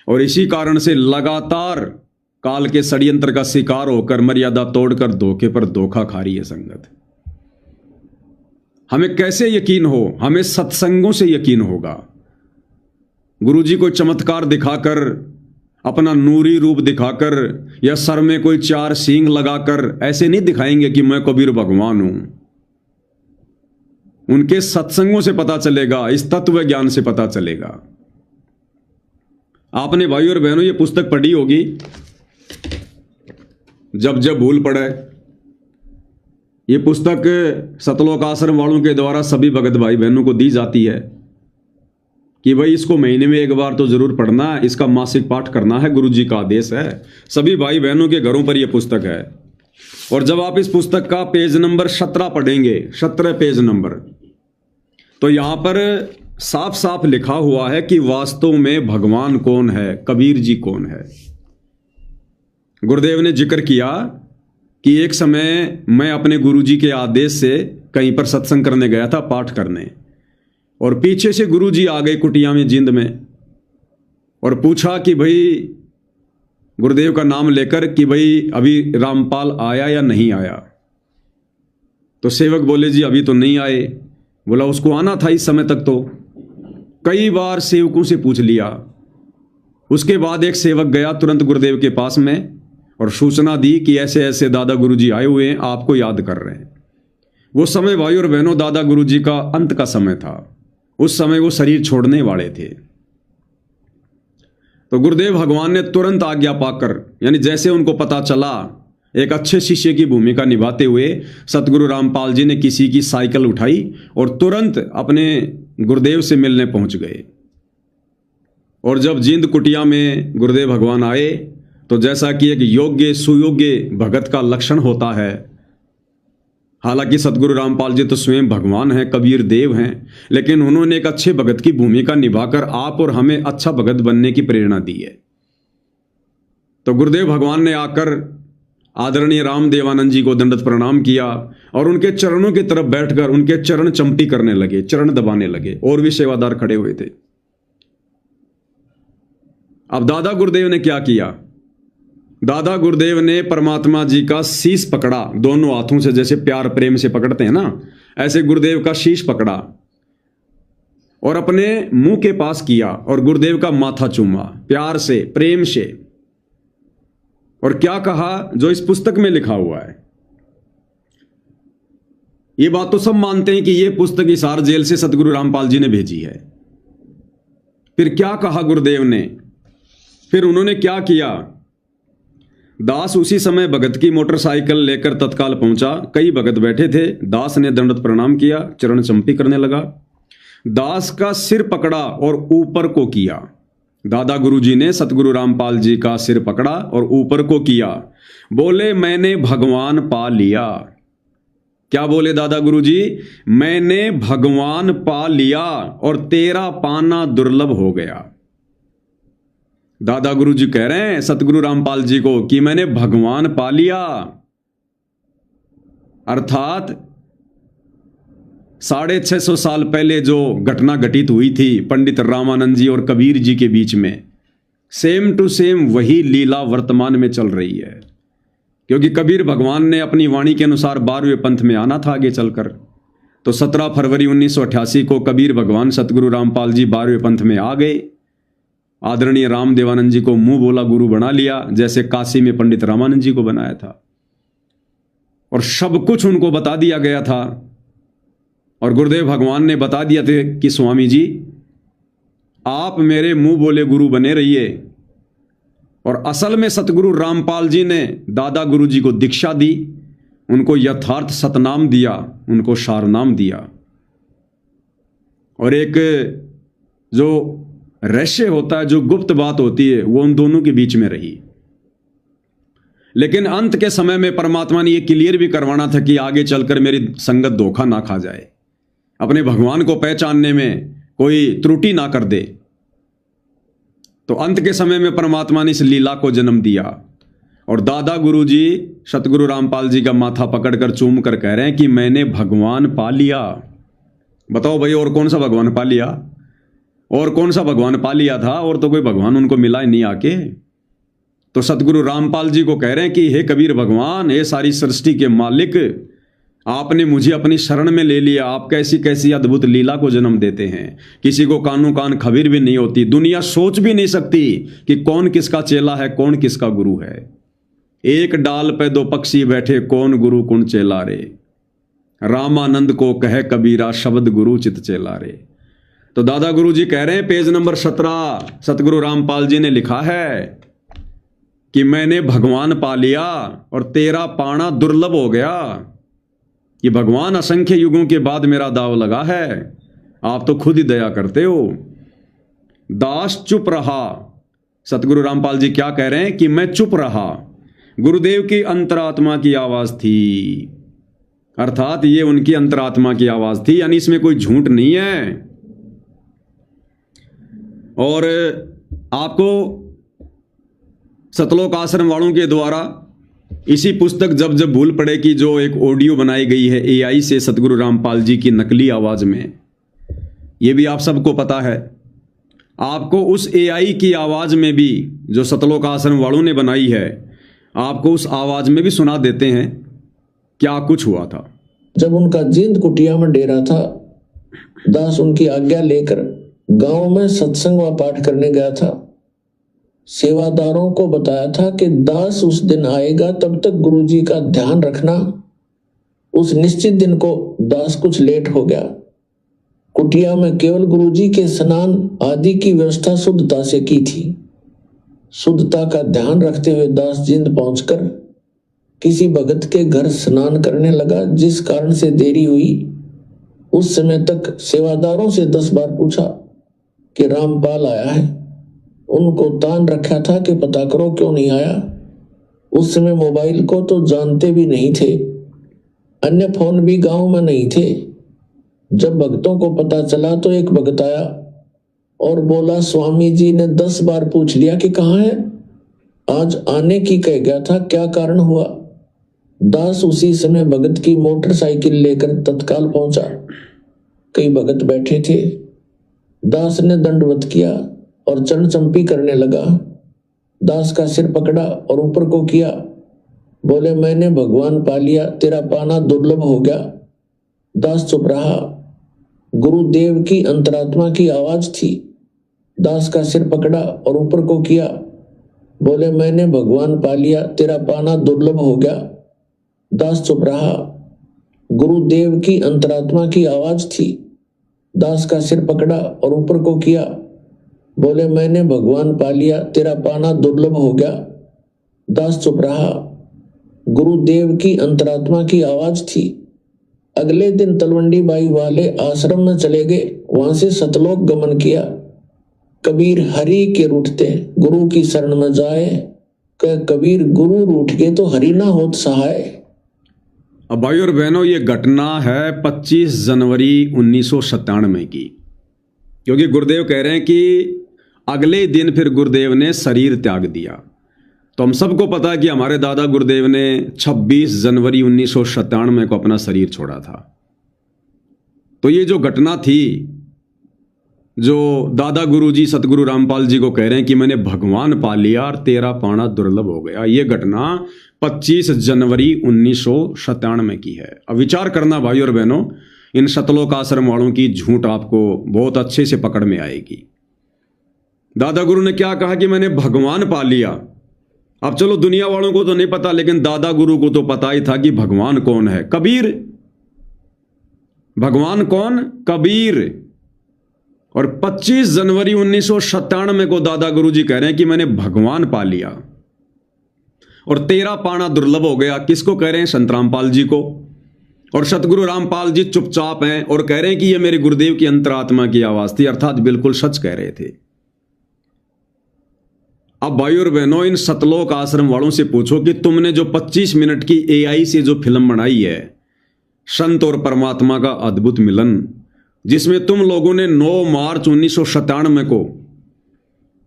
और इसी कारण से लगातार काल के षड्यंत्र का शिकार होकर, मर्यादा तोड़कर धोखे पर धोखा खा रही है संगत। हमें कैसे यकीन हो? हमें सत्संगों से यकीन होगा। गुरुजी को चमत्कार दिखाकर, अपना नूरी रूप दिखाकर, या सर में कोई 4 सींग लगाकर ऐसे नहीं दिखाएंगे कि मैं कबीर भगवान हूं। उनके सत्संगों से पता चलेगा, इस तत्व ज्ञान से पता चलेगा। आपने भाई और बहनों ये पुस्तक पढ़ी होगी, जब जब भूल पड़े। ये पुस्तक सतलोक आश्रम वालों के द्वारा सभी भगत भाई बहनों को दी जाती है कि भाई इसको महीने में एक बार तो जरूर पढ़ना, इसका मासिक पाठ करना है, गुरुजी का आदेश है। सभी भाई बहनों के घरों पर यह पुस्तक है। और जब आप इस पुस्तक का पेज नंबर 17 पढ़ेंगे, 17 पेज नंबर, तो यहां पर साफ साफ लिखा हुआ है कि वास्तव में भगवान कौन है, कबीर जी कौन है। गुरुदेव ने जिक्र किया कि एक समय मैं अपने गुरुजी के आदेश से कहीं पर सत्संग करने गया था, पाठ करने, और पीछे से गुरुजी आ गए कुटिया में, जिंद में, और पूछा कि भाई गुरुदेव का नाम लेकर कि भाई अभी रामपाल आया या नहीं आया। तो सेवक बोले जी अभी तो नहीं आए। बोला उसको आना था इस समय तक। तो कई बार सेवकों से पूछ लिया। उसके बाद एक सेवक गया तुरंत गुरुदेव के पास में और सूचना दी कि ऐसे ऐसे दादा गुरुजी आए हुए हैं, आपको याद कर रहे हैं। वो समय भाई और बहनों दादा गुरुजी का अंत का समय था। उस समय वो शरीर छोड़ने वाले थे। तो गुरुदेव भगवान ने तुरंत आज्ञा पाकर, यानी जैसे उनको पता चला, एक अच्छे शिष्य की भूमिका निभाते हुए सतगुरु रामपाल जी ने किसी की साइकिल उठाई और तुरंत अपने गुरुदेव से मिलने पहुंच गए। और जब जिंद कुटिया में गुरुदेव भगवान आए तो जैसा कि एक योग्य सुयोग्य भगत का लक्षण होता है, हालांकि सतगुरु रामपाल जी तो स्वयं भगवान हैं, कबीर देव हैं, लेकिन उन्होंने एक अच्छे भगत की भूमिका निभाकर आप और हमें अच्छा भगत बनने की प्रेरणा दी है। तो गुरुदेव भगवान ने आकर आदरणीय रामदेवानंद जी को दंडवत प्रणाम किया और उनके चरणों की तरफ बैठकर उनके चरण चंपटी करने लगे, चरण दबाने लगे। और भी सेवादार खड़े हुए थे। अब दादा गुरुदेव ने क्या किया? दादा गुरुदेव ने परमात्मा जी का शीश पकड़ा दोनों हाथों से, जैसे प्यार प्रेम से पकड़ते हैं ना, ऐसे गुरुदेव का शीश पकड़ा और अपने मुंह के पास किया और गुरुदेव का माथा चूमा प्यार से, प्रेम से। और क्या कहा जो इस पुस्तक में लिखा हुआ है। ये बात तो सब मानते हैं कि ये पुस्तक हिसार जेल से सतगुरु रामपाल जी ने भेजी है। फिर क्या कहा गुरुदेव ने? फिर उन्होंने क्या किया? दास उसी समय भगत की मोटरसाइकिल लेकर तत्काल पहुंचा। कई भगत बैठे थे। दास ने दंडवत प्रणाम किया, चरण चंपी करने लगा। दास का सिर पकड़ा और ऊपर को किया। दादा गुरुजी ने सतगुरु रामपाल जी का सिर पकड़ा और ऊपर को किया। बोले, मैंने भगवान पा लिया। क्या बोले दादा गुरुजी? मैंने भगवान पा लिया और तेरा पाना दुर्लभ हो गया। दादा गुरुजी कह रहे हैं सतगुरु रामपाल जी को कि मैंने भगवान पा लिया, अर्थात 650 साल पहले जो घटना घटित हुई थी पंडित रामानंद जी और कबीर जी के बीच में, सेम टू सेम वही लीला वर्तमान में चल रही है। क्योंकि कबीर भगवान ने अपनी वाणी के अनुसार 12वें पंथ में आना था आगे चलकर। तो 17 फरवरी 1988 को कबीर भगवान सतगुरु रामपाल जी 12वें पंथ में आ गए। आदरणीय रामदेवानंद जी को मुंह बोला गुरु बना लिया, जैसे काशी में पंडित रामानंद जी को बनाया था, और सब कुछ उनको बता दिया गया था। और गुरुदेव भगवान ने बता दिया था कि स्वामी जी आप मेरे मुंह बोले गुरु बने रहिए। और असल में सतगुरु रामपाल जी ने दादा गुरु जी को दीक्षा दी, उनको यथार्थ सतनाम दिया, उनको सारनाम दिया, और एक जो रहस्य होता है, जो गुप्त बात होती है, वो उन दोनों के बीच में रही। लेकिन अंत के समय में परमात्मा ने यह क्लियर भी करवाना था कि आगे चलकर मेरी संगत धोखा ना खा जाए, अपने भगवान को पहचानने में कोई त्रुटि ना कर दे। तो अंत के समय में परमात्मा ने इस लीला को जन्म दिया। और दादा गुरुजी सतगुरु रामपाल जी का माथा पकड़कर चूम कर कह रहे हैं कि मैंने भगवान पा लिया। बताओ भाई, और कौन सा भगवान पा लिया? और कौन सा भगवान पा लिया था? और तो कोई भगवान उनको मिला ही नहीं आके। तो सतगुरु रामपाल जी को कह रहे हैं कि हे कबीर भगवान, हे सारी सृष्टि के मालिक, आपने मुझे अपनी शरण में ले लिया। आप कैसी कैसी अद्भुत लीला को जन्म देते हैं, किसी को कानों कान खबीर भी नहीं होती। दुनिया सोच भी नहीं सकती कि कौन किसका चेला है, कौन किसका गुरु है। एक डाल पे दो पक्षी बैठे, कौन गुरु कौन चेला रे। रामानंद को कहे कबीरा, शब्द गुरु चित चेला रे। तो दादा गुरु जी कह रहे हैं, पेज नंबर 17 सतगुरु रामपाल जी ने लिखा है कि मैंने भगवान पा लिया और तेरा पाना दुर्लभ हो गया। कि भगवान असंख्य युगों के बाद मेरा दाव लगा है, आप तो खुद ही दया करते हो। दास चुप रहा। सतगुरु रामपाल जी क्या कह रहे हैं कि मैं चुप रहा। गुरुदेव की अंतरात्मा की आवाज थी, अर्थात ये उनकी अंतरात्मा की आवाज थी, यानी इसमें कोई झूठ नहीं है। और आपको सतलोक आश्रम वालों के द्वारा इसी पुस्तक जब जब भूल पड़े कि जो एक ऑडियो बनाई गई है एआई से सतगुरु रामपाल जी की नकली आवाज में, ये भी आप सबको पता है। आपको उस एआई की आवाज में भी जो सतलोक आश्रम वालों ने बनाई है, आपको उस आवाज में भी सुना देते हैं क्या कुछ हुआ था। जब उनका जींद कुटिया में डेरा था, दास उनकी आज्ञा लेकर गांव में सत्संग व पाठ करने गया था। सेवादारों को बताया था कि दास उस दिन आएगा, तब तक गुरुजी का ध्यान रखना। उस निश्चित दिन को दास कुछ लेट हो गया। कुटिया में केवल गुरुजी के स्नान आदि की व्यवस्था शुद्धता से की थी। शुद्धता का ध्यान रखते हुए दास जींद पहुंचकर किसी भगत के घर स्नान करने लगा, जिस कारण से देरी हुई। उस समय तक सेवादारों से 10 बार पूछा कि रामपाल आया है। उनको तान रखा था कि पता करो क्यों नहीं आया। उस समय मोबाइल को तो जानते भी नहीं थे, अन्य फोन भी गांव में नहीं थे। जब भक्तों को पता चला तो एक भक्त आया और बोला, स्वामी जी ने 10 बार पूछ लिया कि कहाँ है, आज आने की कह गया था, क्या कारण हुआ। दास उसी समय भगत की मोटरसाइकिल लेकर तत्काल पहुंचा। कई भगत बैठे थे। दास ने दंडवत किया और चरण चंपी करने लगा। दास का सिर पकड़ा और ऊपर को किया। बोले, मैंने भगवान पा लिया, तेरा पाना दुर्लभ हो गया। दास चुप रहा। गुरुदेव की अंतरात्मा की आवाज थी। दास का सिर पकड़ा और ऊपर को किया। बोले, मैंने भगवान पा लिया, तेरा पाना दुर्लभ हो गया। दास चुप रहा। गुरुदेव की अंतरात्मा की आवाज थी। दास का सिर पकड़ा और ऊपर को किया। बोले, मैंने भगवान पा लिया, तेरा पाना दुर्लभ हो गया। दास चुप रहा। गुरुदेव की अंतरात्मा की आवाज थी। अगले दिन तलवंडी बाई वाले आश्रम में चले गए, वहां से सतलोक गमन किया। कबीर हरि के रूठते गुरु की शरण में जाए, कह कबीर गुरु रूठ गए तो हरि ना होत सहाय। अब भाई और बहनों, ये घटना है 25 जनवरी 1997 की, क्योंकि गुरुदेव कह रहे हैं कि अगले दिन फिर गुरुदेव ने शरीर त्याग दिया। तो हम सबको पता है कि हमारे दादा गुरुदेव ने 26 जनवरी 1997 को अपना शरीर छोड़ा था। तो ये जो घटना थी, जो दादा गुरुजी सतगुरु रामपाल जी को कह रहे हैं कि मैंने भगवान पा लिया और तेरा पाना दुर्लभ हो गया, ये घटना 25 जनवरी 1997 की है। अब विचार करना भाई और बहनों, इन सतलोक आश्रम वालों की झूठ आपको बहुत अच्छे से पकड़ में आएगी। दादा गुरु ने क्या कहा कि मैंने भगवान पा लिया। अब चलो दुनिया वालों को तो नहीं पता, लेकिन दादा गुरु को तो पता ही था कि भगवान कौन है। कबीर। भगवान कौन? कबीर। और 25 जनवरी 1997 को दादा गुरु जी कह रहे हैं कि मैंने भगवान पा लिया और तेरा पाना दुर्लभ हो गया। किसको कह रहे हैं? संत रामपाल जी को। और सतगुरु रामपाल जी चुपचाप हैं और कह रहे हैं कि यह मेरे गुरुदेव की अंतरात्मा की आवाज थी, अर्थात बिल्कुल सच कह रहे थे। अब भाई और बहनों, इन सतलोक आश्रम वालों से पूछो कि तुमने जो 25 मिनट की AI से जो फिल्म बनाई है, संत और परमात्मा का अद्भुत मिलन, जिसमें तुम लोगों ने 9 मार्च 1997 को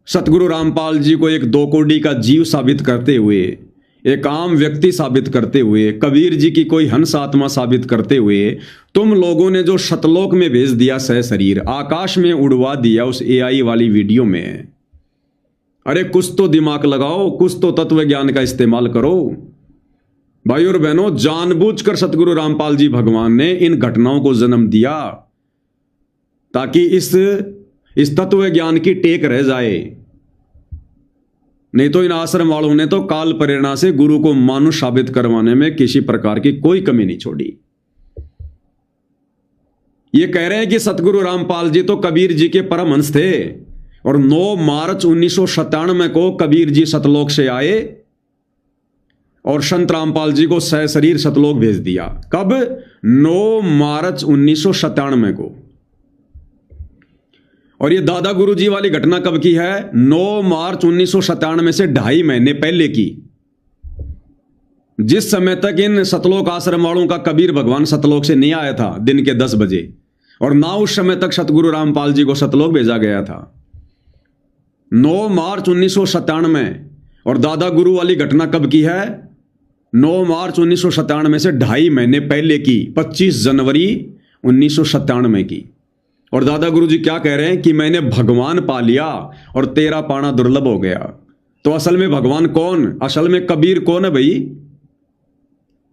सतगुरु रामपाल जी को एक 2 कोड़ी का जीव साबित करते हुए, एक आम व्यक्ति साबित करते हुए, कबीर जी की कोई हंस आत्मा साबित करते हुए, तुम लोगों ने जो सतलोक में भेज दिया सह शरीर, आकाश में उड़वा दिया उस AI वाली वीडियो में। अरे कुछ तो दिमाग लगाओ, कुछ तो तत्व ज्ञान का इस्तेमाल करो। भाई और बहनों, जानबूझकर सतगुरु रामपाल जी भगवान ने इन घटनाओं को जन्म दिया ताकि इस तत्व ज्ञान की टेक रह जाए। नहीं तो इन आश्रम वालों ने तो काल प्रेरणा से गुरु को मानुष साबित करवाने में किसी प्रकार की कोई कमी नहीं छोड़ी। ये कह रहे हैं कि सतगुरु रामपाल जी तो कबीर जी के परमहंस थे और 9 मार्च 1997 को कबीर जी सतलोक से आए और संत रामपाल जी को सह शरीर सतलोक भेज दिया। कब? 9 मार्च 1997 को। और ये दादा गुरु जी वाली घटना कब की है? 9 मार्च 1997 से 2.5 महीने पहले की, जिस समय तक इन सतलोक आश्रम वालों का कबीर भगवान सतलोक से नहीं आया था दिन के 10 बजे, और ना उस समय तक सतगुरु रामपाल जी को सतलोक भेजा गया था। 9 मार्च 1997। और दादा गुरु वाली घटना कब की है? 9 मार्च 1997 से 2.5 महीने पहले की, 25 जनवरी 1997 की। और दादा गुरु जी क्या कह रहे हैं कि मैंने भगवान पा लिया और तेरा पाना दुर्लभ हो गया। तो असल में भगवान कौन? असल में कबीर कौन है भाई?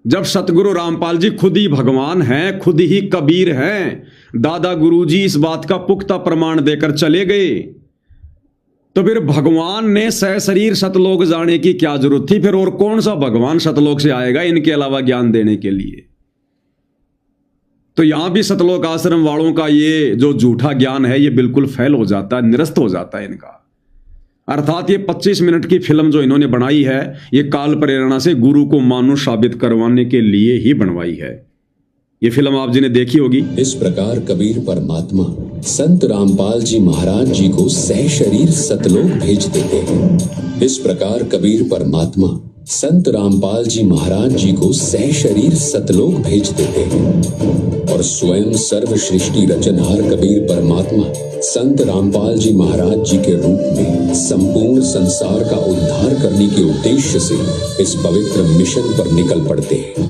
जब सतगुरु रामपाल जी खुद ही भगवान हैं, खुद ही कबीर हैं, दादा गुरु जी इस बात का पुख्ता प्रमाण देकर चले गए, तो फिर भगवान ने सह शरीर सतलोक जाने की क्या जरूरत थी? फिर और कौन सा भगवान सतलोक से आएगा इनके अलावा ज्ञान देने के लिए? तो यहां भी सतलोक आश्रम वालों का ये जो झूठा ज्ञान है, ये बिल्कुल फेल हो जाता है, निरस्त हो जाता है इनका। अर्थात ये 25 मिनट की फिल्म जो इन्होंने बनाई है, ये काल प्रेरणा से गुरु को मानुष साबित करवाने के लिए ही बनवाई है। ये फिल्म आप जी ने देखी होगी। इस प्रकार कबीर परमात्मा संत रामपाल जी महाराज जी को सह शरीर सतलोक भेज देते हैं। इस प्रकार कबीर परमात्मा संत रामपाल जी महाराज जी को सह शरीर सतलोक भेज देते हैं और स्वयं सर्व सृष्टि रचनहार कबीर परमात्मा संत रामपाल जी महाराज जी के रूप में संपूर्ण संसार का उद्धार करने के उद्देश्य से इस पवित्र मिशन पर निकल पड़ते हैं।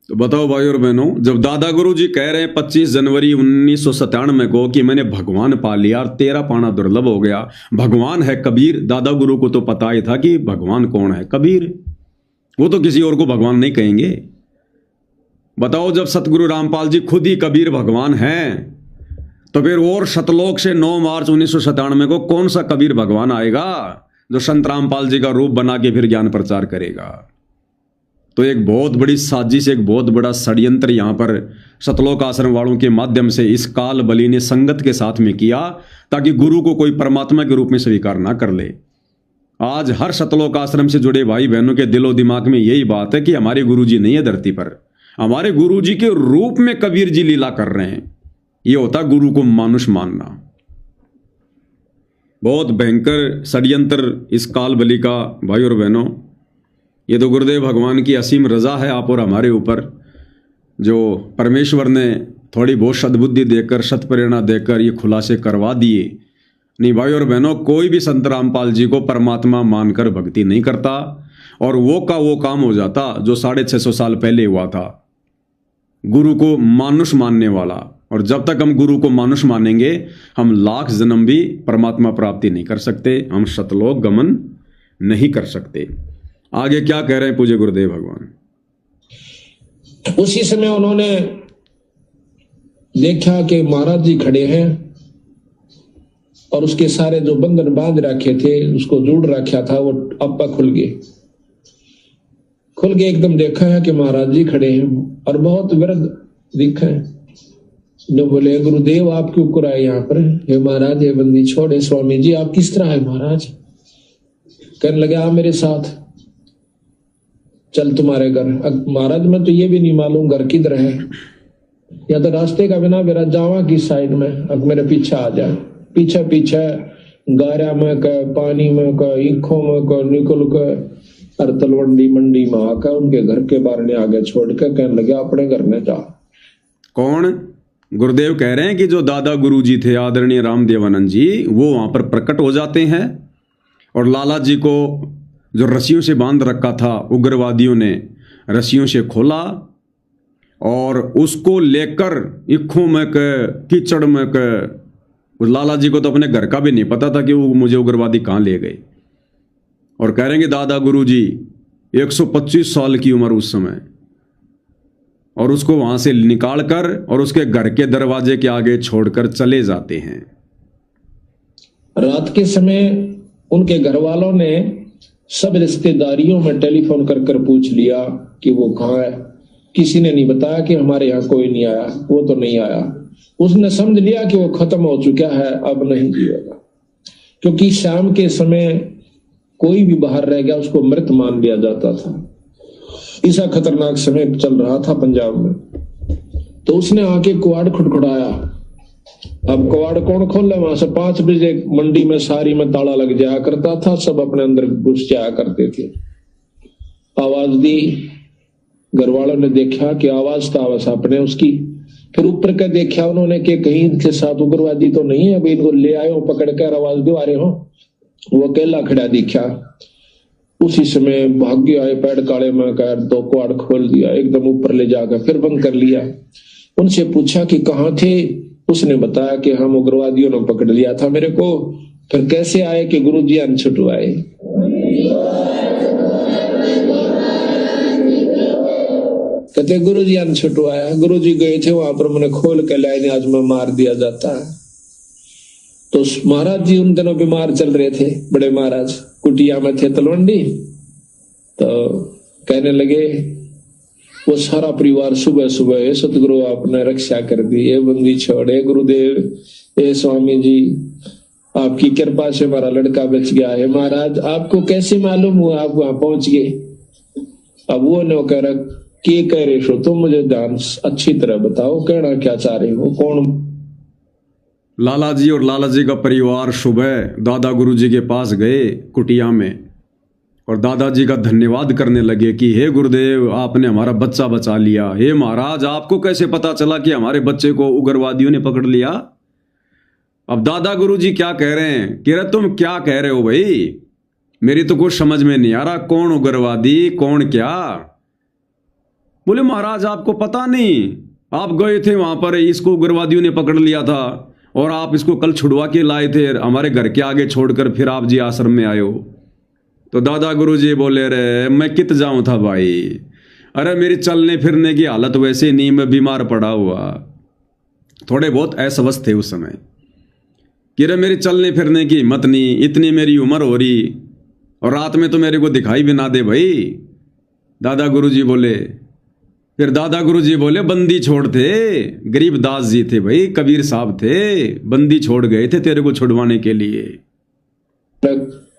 तो बताओ भाई और बहनों, जब दादा गुरु जी कह रहे हैं 25 जनवरी 1997 को कि मैंने भगवान पा लिया और तेरा पाना दुर्लभ हो गया, भगवान है कबीर। दादा गुरु को तो पता ही था कि भगवान कौन है, कबीर। वो तो किसी और को भगवान नहीं कहेंगे। बताओ, जब सतगुरु रामपाल जी खुद ही कबीर भगवान हैं, तो फिर और सतलोक से 9 मार्च 1997 को कौन सा कबीर भगवान आएगा जो संत रामपाल जी का रूप बना के फिर ज्ञान प्रचार करेगा? तो एक बहुत बड़ी साजिश, एक बहुत बड़ा षड्यंत्र यहां पर सतलोक आश्रम वालों के माध्यम से इस काल बली ने संगत के साथ में किया, ताकि गुरु को कोई परमात्मा के रूप में स्वीकार ना कर ले। आज हर सतलोक आश्रम से जुड़े भाई बहनों के दिलो दिमाग में यही बात है कि हमारे गुरुजी नहीं है धरती पर, हमारे गुरुजी के रूप में कबीर जी लीला कर रहे हैं। ये होता गुरु को मानुष मानना। बहुत भयंकर षड्यंत्र इस काल बलि का भाई और बहनों। ये तो गुरुदेव भगवान की असीम रजा है आप और हमारे ऊपर, जो परमेश्वर ने थोड़ी बहुत सद्बुद्धि देकर सत्प्रेरणा देकर ये खुलासे करवा दिए। नहीं भाई और बहनों, कोई भी संत रामपाल जी को परमात्मा मानकर भक्ति नहीं करता और वो का वो काम हो जाता जो 650 साल पहले हुआ था, गुरु को मानुष मानने वाला। और जब तक हम गुरु को मानुष मानेंगे हम लाख जन्म भी परमात्मा प्राप्ति नहीं कर सकते, हम सतलोक गमन नहीं कर सकते। आगे क्या कह रहे हैं पूज्य गुरुदेव भगवान। उसी समय उन्होंने देखा कि महाराज जी खड़े हैं और उसके सारे जो बंधन बांध रखे थे, उसको जोड़ रखा था, वो अपा खुल गए एकदम। देखा है कि महाराज जी खड़े हैं और बहुत वृद्ध दिखा है। जो बोले गुरुदेव आप क्यों कर आए यहाँ पर? हे महाराज, ये बंदी छोड़े। स्वामी जी आप किस तरह है महाराज? कहने लगे आ मेरे साथ, चल तुम्हारे घर। महाराज मैं तो ये भी नहीं मालूम घर किधर है, या तो रास्ते का बिना मेरा जावा की साइड में, अब मेरे पीछे आ जा। पीछे पीछे गारा में का, पानी में का, ईखों में का निकल कर और तलवंडी मंडी में आकर उनके घर के बारने आगे छोड़ कर कहने लगे अपने घर में जा। कौन? गुरुदेव कह रहे हैं कि जो दादा गुरु जी थे आदरणीय रामदेवानंद जी, वो वहां पर प्रकट हो जाते हैं और लाला जी को जो रस्सियों से बांध रखा था उग्रवादियों ने रस्सियों से खोला और उसको लेकर इक्खों में कीचड़ में उस लाला जी को तो अपने घर का भी नहीं पता था कि वो मुझे उग्रवादी कहाँ ले गए। और कह रहे हैं कि दादा गुरु जी 125 साल की उम्र उस समय, और उसको वहां से निकाल कर और उसके घर के दरवाजे के आगे छोड़कर चले जाते हैं। रात के समय उनके घर वालों ने सब रिश्तेदारियों में टेलीफोन कर कर पूछ लिया कि वो कहाँ है। किसी ने नहीं बताया कि हमारे यहाँ कोई नहीं आया, वो तो नहीं आया। उसने समझ लिया कि वो खत्म हो चुका है, अब नहीं जिएगा, क्योंकि शाम के समय कोई भी बाहर रह गया उसको मृत मान लिया जाता था। ऐसा खतरनाक समय चल रहा था पंजाब में। तो उसने आके कुआड़ खुड़खुड़ाया। अब कुआड़ कौन खोले? वहां से 5 बजे मंडी में सारी में ताला लग जाया करता था, सब अपने अंदर घुस जाया करते थे। आवाज दी, घर वालों ने देखा कि आवाज तो आवाज अपने उसकी। फिर ऊपर का देखा उन्होंने कि कहीं इनके साथ उग्रवादी तो नहीं है, अभी इनको ले आए हो पकड़ कर, आवाज दो आ रहे हो। वो अकेला खड़ा दिखा। उसी समय भाग्य आए पैड काले में कर 2 कुआड़ खोल दिया, एकदम ऊपर ले जाकर फिर बंद कर लिया। उनसे पूछा कि कहाँ थे? उसने बताया कि हम उग्रवादियों ने पकड़ लिया था मेरे को। फिर कैसे आए कि गुरुजी अन छुटवाए। कहते गुरुजी अन छुटवाया। गुरुजी गए थे वहां पर, मैंने खोल के लाइन आज में मार दिया जाता है। तो महाराज जी उन दिनों बीमार चल रहे थे, बड़े महाराज कुटिया में थे तलवंडी। तो कहने लगे वो सारा परिवार सुबह सुबह सतगुरु आपने रक्षा कर दी, ये बंदी छोड़े गुरुदेव, ये स्वामी जी आपकी कृपा से हमारा लड़का बच गया है। महाराज आपको कैसे मालूम हुआ आप वहां पहुंच गए? अब वो ने कह रहा के कह रहे हो तुम, मुझे ध्यान अच्छी तरह बताओ, कहना क्या चाह रहे हो, कौन? लाला जी और लाला जी का परिवार सुबह दादा गुरु जी के पास गए कुटिया में और दादाजी का धन्यवाद करने लगे कि हे गुरुदेव आपने हमारा बच्चा बचा लिया। हे महाराज आपको कैसे पता चला कि हमारे बच्चे को उग्रवादियों ने पकड़ लिया? अब दादा गुरु जी क्या कह रहे हैं कि रे तुम क्या कह रहे हो भाई, मेरी तो कुछ समझ में नहीं आ रहा, कौन उग्रवादी कौन क्या? बोले महाराज आपको पता नहीं, आप गए थे वहां पर, इसको उग्रवादियों ने पकड़ लिया था और आप इसको कल छुड़वा के लाए थे हमारे घर के आगे छोड़कर, फिर आप जी आश्रम में आए हो। तो दादा गुरु जी बोले रे मैं कित जाऊं था भाई, अरे मेरी चलने फिरने की हालत वैसे नहीं, मैं बीमार पड़ा हुआ, थोड़े बहुत अस्वस्थ थे उस समय कि रे मेरी चलने फिरने की हिम्मत नहीं, इतनी मेरी उम्र हो रही और रात में तो मेरे को दिखाई भी ना दे भाई। दादा गुरु जी बोले, फिर दादा गुरु जी बोले बंदी छोड़ थे, गरीब दास जी थे भाई, कबीर साहब थे, बंदी छोड़ गए थे तेरे को छुड़वाने के लिए।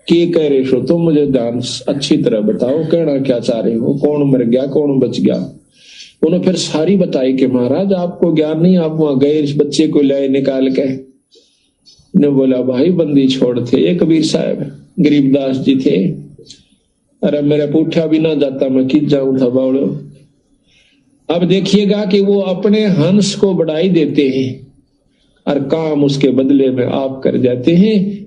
कि कह रहे हो तुम, मुझे ध्यान अच्छी तरह बताओ, कहना क्या चाह रहे हो, कौन मर गया कौन बच गया। उन्होंने फिर सारी बताई कि महाराज आपको ज्ञान नहीं, आप वहां गए इस बच्चे को लाए निकाल के। ने बोला भाई बंदी छोड़ थे ये कबीर साहब, गरीबदास जी थे। अरे मेरा पूठा भी ना जाता, मैं किस जाऊं था बावड़ो। अब देखिएगा कि वो अपने हंस को बढ़ाई देते हैं और काम उसके बदले में आप कर जाते हैं।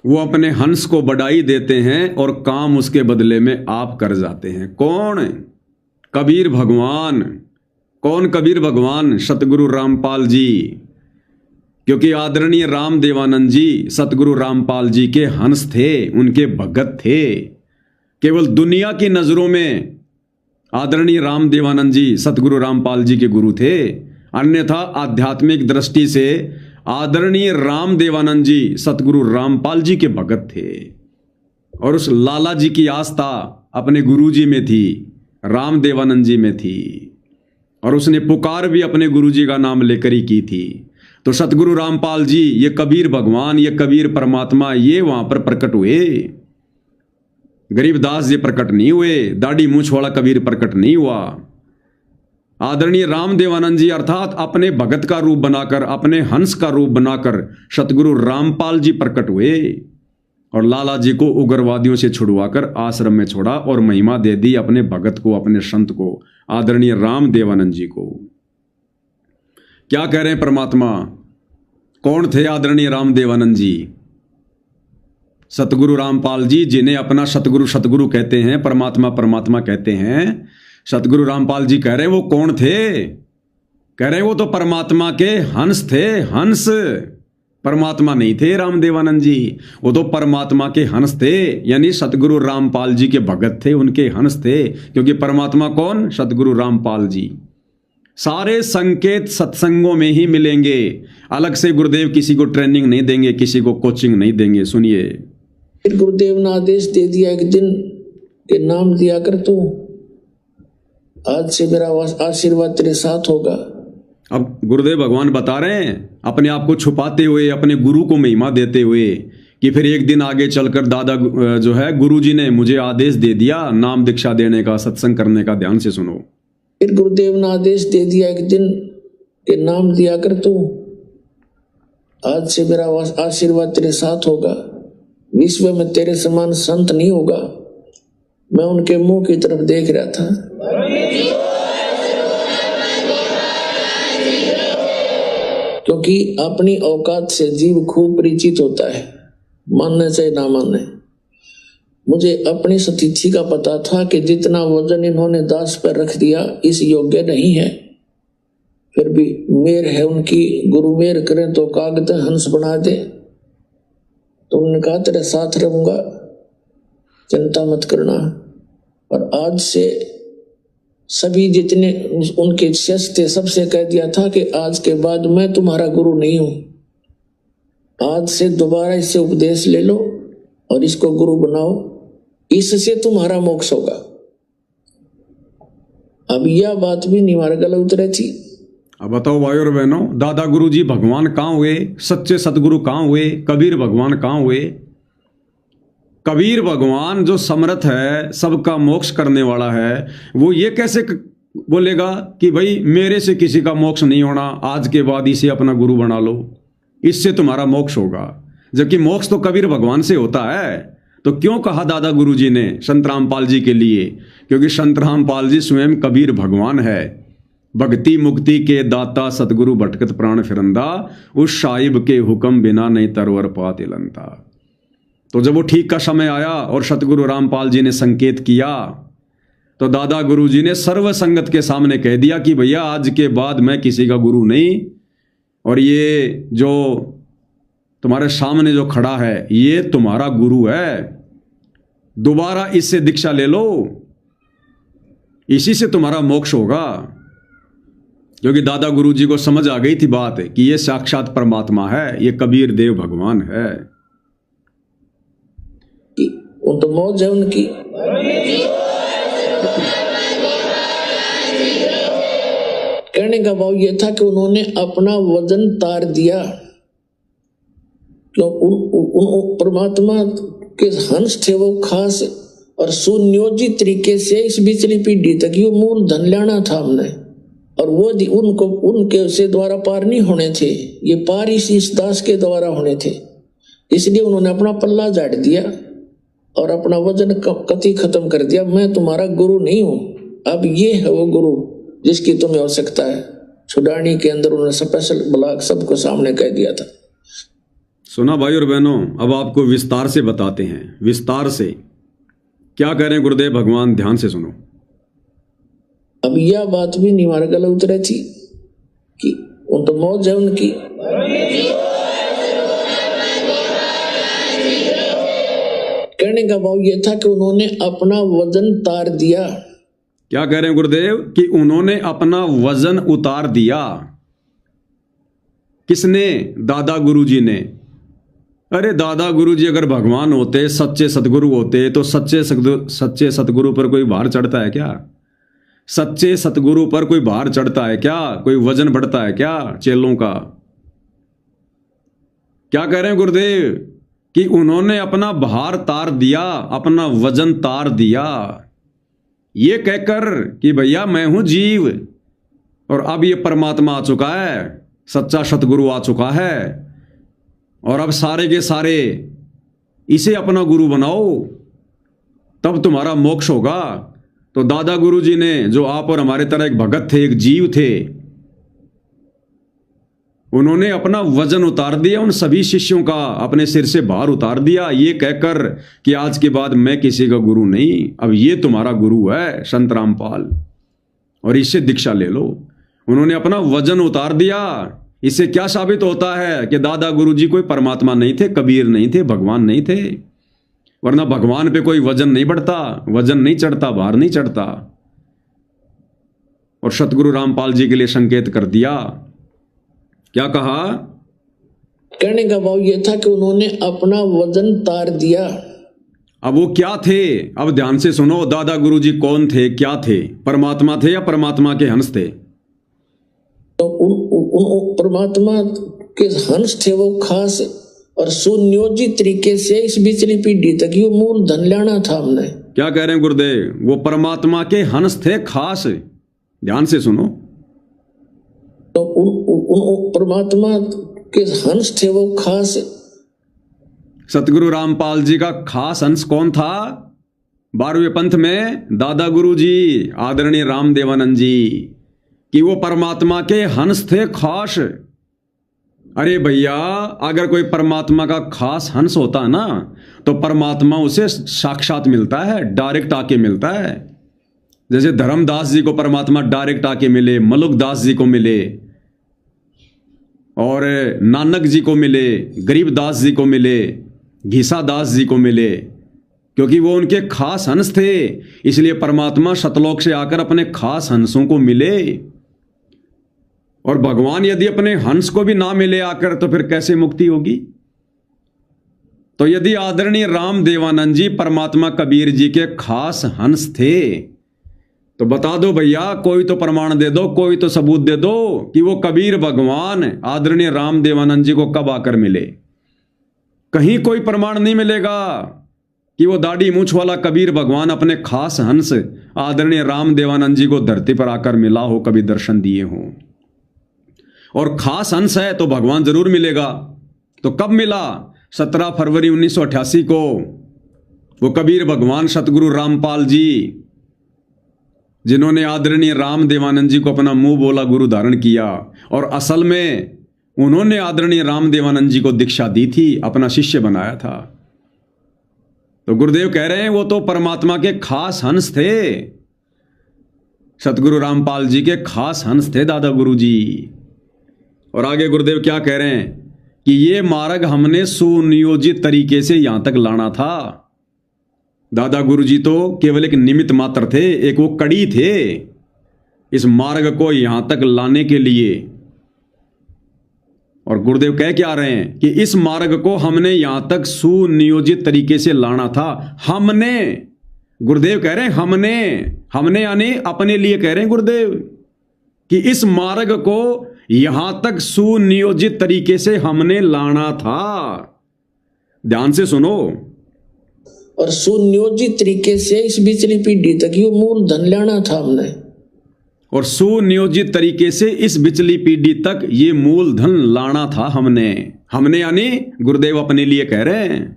वो अपने हंस को बढ़ाई देते हैं और काम उसके बदले में आप कर जाते हैं। कौन? कबीर भगवान। कौन कबीर भगवान? सतगुरु रामपाल जी। क्योंकि आदरणीय राम देवानंद जी सतगुरु रामपाल जी के हंस थे, उनके भगत थे। केवल दुनिया की नजरों में आदरणीय राम देवानंद जी सतगुरु रामपाल जी के गुरु थे, अन्यथा आध्यात्मिक दृष्टि से आदरणीय राम देवानंद जी सतगुरु रामपाल जी के भगत थे। और उस लाला जी की आस्था अपने गुरु जी में थी, राम देवानंद जी में थी, और उसने पुकार भी अपने गुरु जी का नाम लेकर ही की थी। तो सतगुरु रामपाल जी, ये कबीर भगवान, ये कबीर परमात्मा, ये वहां पर प्रकट हुए। गरीबदास जी प्रकट नहीं हुए, दाढ़ी मूंछ वाला कबीर प्रकट नहीं हुआ। आदरणीय राम देवानंद जी अर्थात अपने भगत का रूप बनाकर, अपने हंस का रूप बनाकर सतगुरु रामपाल जी प्रकट हुए और लाला जी को उग्रवादियों से छुड़वाकर आश्रम में छोड़ा और महिमा दे दी अपने भगत को, अपने संत को, आदरणीय राम देवानंद जी को। क्या कह रहे हैं परमात्मा? कौन थे आदरणीय राम देवानंद जी? सतगुरु रामपाल जी, जिन्हें अपना सतगुरु सतगुरु कहते हैं, परमात्मा परमात्मा कहते हैं। सतगुरु रामपाल जी कह रहे हैं वो कौन थे? कह रहे हैं वो तो परमात्मा के हंस थे, हंस। परमात्मा नहीं थे राम देवानंद जी, वो तो परमात्मा के हंस थे, यानी सतगुरु रामपाल जी के भगत थे, उनके हंस थे। क्योंकि परमात्मा कौन? सतगुरु रामपाल जी। सारे संकेत सत्संगों में ही मिलेंगे, अलग से गुरुदेव किसी को ट्रेनिंग नहीं देंगे, किसी को कोचिंग नहीं देंगे। सुनिए, फिर गुरुदेव ने आदेश दे दिया एक दिन के नाम दिया कर तू, आज से मेरा आशीर्वाद तेरे साथ होगा। अब गुरुदेव भगवान बता रहे हैं, अपने आप को छुपाते हुए, अपने गुरु को महिमा देते हुए, कि फिर एक दिन आगे चलकर दादा जो है गुरु जी ने मुझे आदेश दे दिया नाम दीक्षा देने का, सत्संग करने का। ध्यान से सुनो। फिर गुरुदेव ने आदेश दे दिया एक दिन के नाम दिया कर तू, आज से मेरा आशीर्वाद तेरे साथ होगा। विश्व में तेरे समान संत नहीं होगा। मैं उनके मुंह की तरफ देख रहा था। क्योंकि अपनी औकात से जीव खूब परिचित होता है, मानने चाहे ना मानने। मुझे अपनी स्थिति का पता था कि जितना वजन इन्होंने दास पर रख दिया इस योग्य नहीं है। फिर भी मेर है उनकी, गुरु मेर करें तो कागज हंस बना दे। तो उन्होंने कहा तेरे साथ रहूंगा, चिंता मत करना। और आज से सभी जितने उनके शिष्य थे सबसे कह दिया था कि आज के बाद मैं तुम्हारा गुरु नहीं हूं। आज से दोबारा इससे उपदेश ले लो और इसको गुरु बनाओ, इससे तुम्हारा मोक्ष होगा। अब यह बात भी नहीं हमारे गले उतरे थी। अब बताओ भाई और बहनों, दादा गुरु जी भगवान कहाँ हुए? सच्चे सतगुरु कहाँ हुए? कबीर भगवान कहाँ हुए? कबीर भगवान जो समर्थ है, सबका मोक्ष करने वाला है, वो ये कैसे बोलेगा कि भाई मेरे से किसी का मोक्ष नहीं होना, आज के बाद इसे अपना गुरु बना लो, इससे तुम्हारा मोक्ष होगा। जबकि मोक्ष तो कबीर भगवान से होता है। तो क्यों कहा दादा गुरु जी ने संत रामपाल जी के लिए? क्योंकि संत रामपाल जी स्वयं कबीर भगवान है। भक्ति मुक्ति के दाता सतगुरु भटकत प्राण फिरंदा, उस साहिब के हुक्म बिना नहीं तरवर पात इलंता। तो जब वो ठीक का समय आया और सतगुरु रामपाल जी ने संकेत किया, तो दादा गुरु जी ने सर्व संगत के सामने कह दिया कि भैया आज के बाद मैं किसी का गुरु नहीं, और ये जो तुम्हारे सामने जो खड़ा है ये तुम्हारा गुरु है, दोबारा इससे दीक्षा ले लो, इसी से तुम्हारा मोक्ष होगा। क्योंकि दादा गुरु जी को समझ आ गई थी बात कि ये साक्षात परमात्मा है, ये कबीर देव भगवान है। उन तो मौज है उनकी। कहने का भाव ये था कि उन्होंने अपना वजन तार दिया। क्यों? परमात्मा के हंस थे वो खास और सुनियोजित तरीके से इस बिचली पीढ़ी तक ये मूल धन लेना था हमने, और वो उनको उनके से द्वारा पार नहीं होने थे, ये पार इस दास के द्वारा होने थे। इसलिए उन्होंने अपना पल्ला झाड़ दिया और अपना वजन कति खत्म कर दिया। मैं तुम्हारा गुरु नहीं हूं, अब ये है वो गुरु जिसकी तुम्हें आवश्यकता है। छुड़ानी के अंदर उन्होंने स्पेशल ब्लॉक सबको सामने कह दिया था। सुना भाई और बहनों, अब आपको विस्तार से बताते हैं, विस्तार से क्या कह रहे हैं गुरुदेव भगवान, ध्यान से सुनो। अब यह बात भी नहीं हमारे गले उतरे थी कि उन तो मौज है उनकी। कहने का भाव ये था कि उन्होंने अपना वजन उतार दिया। क्या कह रहे हैं गुरुदेव कि उन्होंने अपना वजन उतार दिया। किसने? दादा गुरुजी ने। अरे दादा गुरुजी अगर भगवान होते, सच्चे सतगुरु होते, तो सच्चे सतगुरु पर कोई भार चढ़ता है क्या? सच्चे सतगुरु पर कोई भार चढ़ता है क्या? कोई वजन बढ़ता है क्या चेलों का? क्या कह रहे हैं गुरुदेव कि उन्होंने अपना भार तार दिया, अपना वजन तार दिया, ये कहकर कि भैया मैं हूं जीव और अब ये परमात्मा आ चुका है, सच्चा सतगुरु आ चुका है और अब सारे के सारे इसे अपना गुरु बनाओ, तब तुम्हारा मोक्ष होगा। तो दादा गुरुजी ने, जो आप और हमारे तरह एक भगत थे, एक जीव थे, उन्होंने अपना वजन उतार दिया, उन सभी शिष्यों का अपने सिर से भार उतार दिया, ये कहकर कि आज के बाद मैं किसी का गुरु नहीं, अब ये तुम्हारा गुरु है संत रामपाल और इससे दीक्षा ले लो। उन्होंने अपना वजन उतार दिया। इससे क्या साबित होता है कि दादा गुरुजी कोई परमात्मा नहीं थे, कबीर नहीं थे, भगवान नहीं थे, वरना भगवान पे कोई वजन नहीं बढ़ता, वजन नहीं चढ़ता, भार नहीं चढ़ता। और सतगुरु रामपाल जी के लिए संकेत कर दिया। क्या कहा? कहने का भाव ये था कि उन्होंने अपना वजन तार दिया। अब वो क्या थे? अब ध्यान से सुनो, दादा गुरुजी कौन थे, क्या थे? परमात्मा थे या परमात्मा के हंस थे? तो उन परमात्मा के हंस थे वो खास और सुनियोजित तरीके से इस बिचली पीढ़ी तक ये मूल धन लेना था हमने। क्या कह रहे हैं गुरुदेव? वो परमात्मा के हंस थे खास। ध्यान से सुनो, तो उन परमात्मा के हंस थे वो खास। सतगुरु रामपाल जी का खास हंस कौन था? 12वें पंथ में दादा गुरुजी, आदरणीय रामदेवानंद जी, कि वो परमात्मा के हंस थे खास। अरे भैया, अगर कोई परमात्मा का खास हंस होता है ना, तो परमात्मा उसे साक्षात मिलता है, डायरेक्ट आके मिलता है। जैसे धर्मदास जी को परमात्मा डायरेक्ट आके मिले, मलुकदास जी को मिले, और नानक जी को मिले, गरीबदास जी को मिले, घीसादास जी को मिले, क्योंकि वो उनके खास हंस थे। इसलिए परमात्मा सतलोक से आकर अपने खास हंसों को मिले। और भगवान यदि अपने हंस को भी ना मिले आकर, तो फिर कैसे मुक्ति होगी? तो यदि आदरणीय रामदेवानंद जी परमात्मा कबीर जी के खास हंस थे, तो बता दो भैया, कोई तो प्रमाण दे दो, कोई तो सबूत दे दो कि वो कबीर भगवान आदरणीय रामदेवानंद जी को कब आकर मिले। कहीं कोई प्रमाण नहीं मिलेगा कि वो दाढ़ी मूंछ वाला कबीर भगवान अपने खास हंस आदरणीय रामदेवानंद जी को धरती पर आकर मिला हो, कभी दर्शन दिए हों। और खास हंस है तो भगवान जरूर मिलेगा। तो कब मिला? 17 फरवरी 1988 को वो कबीर भगवान सतगुरु रामपाल जी, जिन्होंने आदरणीय रामदेवानंद जी को अपना मुंह बोला गुरु धारण किया, और असल में उन्होंने आदरणीय रामदेवानंद जी को दीक्षा दी थी, अपना शिष्य बनाया था। तो गुरुदेव कह रहे हैं वो तो परमात्मा के खास हंस थे, सतगुरु रामपाल जी के खास हंस थे दादा गुरु जी। और आगे गुरुदेव क्या कह रहे हैं कि ये मार्ग हमने सुनियोजित तरीके से यहां तक लाना था। दादा गुरुजी तो केवल एक निमित्त मात्र थे, एक वो कड़ी थे इस मार्ग को यहां तक लाने के लिए। और गुरुदेव कह क्या रहे हैं कि इस मार्ग को हमने यहां तक सुनियोजित तरीके से लाना था। हमने, गुरुदेव कह रहे हैं हमने यानी अपने लिए कह रहे हैं गुरुदेव कि इस मार्ग को यहां तक सुनियोजित तरीके से हमने लाना था। ध्यान से सुनो, और सुनियोजित तरीके से इस पिछली पीढ़ी तक ये मूल धन लाना था हमने, और सुनियोजित तरीके से इस बिचली पीढ़ी तक ये मूल धन लाना था हमने यानी गुरुदेव अपने लिए कह रहे हैं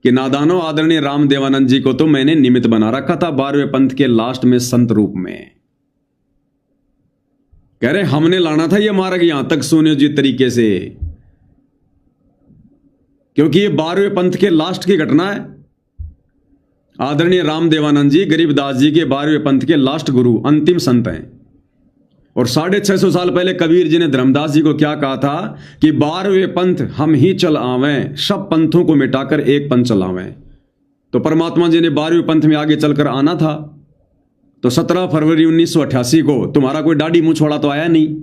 कि नादानो आदरणीय राम देवानंद जी को तो मैंने निमित्त बना रखा था 12वें पंथ के लास्ट में संत रूप में। कह रहे हमने लाना था ये मार्ग यहां तक सुनियोजित तरीके से, क्योंकि ये 12वें पंथ के लास्ट की घटना है। आदरणीय राम देवानंद जी गरीबदास जी के 12वें पंथ के लास्ट गुरु अंतिम संत हैं। और 650 साल पहले कबीर जी ने धर्मदास जी को क्या कहा था कि 12वें पंथ हम ही चल आवें, सब पंथों को मिटाकर एक पंथ चलावें। तो परमात्मा जी ने 12वें पंथ में आगे चलकर आना था। तो 17 फरवरी 1988 को तुम्हारा कोई दाढ़ी मूंछ वाला तो आया नहीं।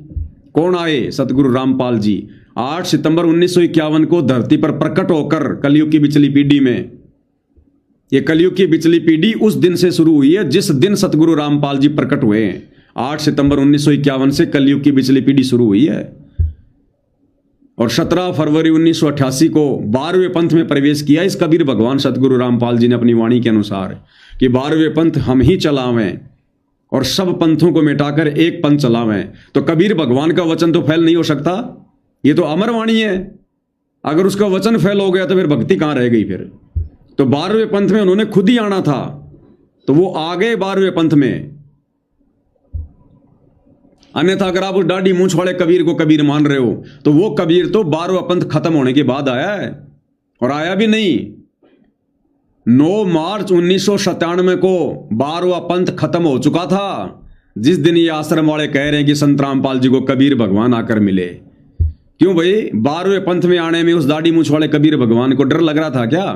कौन आए? सतगुरु रामपाल जी। 8 सितंबर 1951 को धरती पर प्रकट होकर कलयुग की बिचली पीढ़ी में, ये कलयुग की बिचली पीढ़ी उस दिन से शुरू हुई है जिस दिन सतगुरु रामपाल जी प्रकट हुए हैं। 8 सितंबर 1951 से कलयुग की बिचली पीढ़ी शुरू हुई है। और 17 फरवरी 1988 को 12वें पंथ में प्रवेश किया इस कबीर भगवान सतगुरु रामपाल जी ने अपनी वाणी के अनुसार कि 12वें पंथ हम ही चलावें और सब पंथों को मिटाकर एक पंथ चलावें। तो कबीर भगवान का वचन तो फैल नहीं हो सकता, ये तो अमर वाणी है। अगर उसका वचन फैल हो गया तो फिर भक्ति कहां रह गई? फिर तो 12वें पंथ में उन्होंने खुद ही आना था, तो वो आ गए 12वें पंथ में। अन्यथा अगर आप उस दाढ़ी मूंछ वाले कबीर को कबीर मान रहे हो तो वो कबीर तो 12वां पंथ खत्म होने के बाद आया है, और आया भी नहीं। 9 मार्च 1997 को 12वां पंथ खत्म हो चुका था, जिस दिन ये आश्रम वाले कह रहे हैं कि संत रामपाल जी को कबीर भगवान आकर मिले। क्यों भाई? 12वें पंथ में आने में उस दाढ़ी मूंछ वाले कबीर भगवान को डर लग रहा था क्या?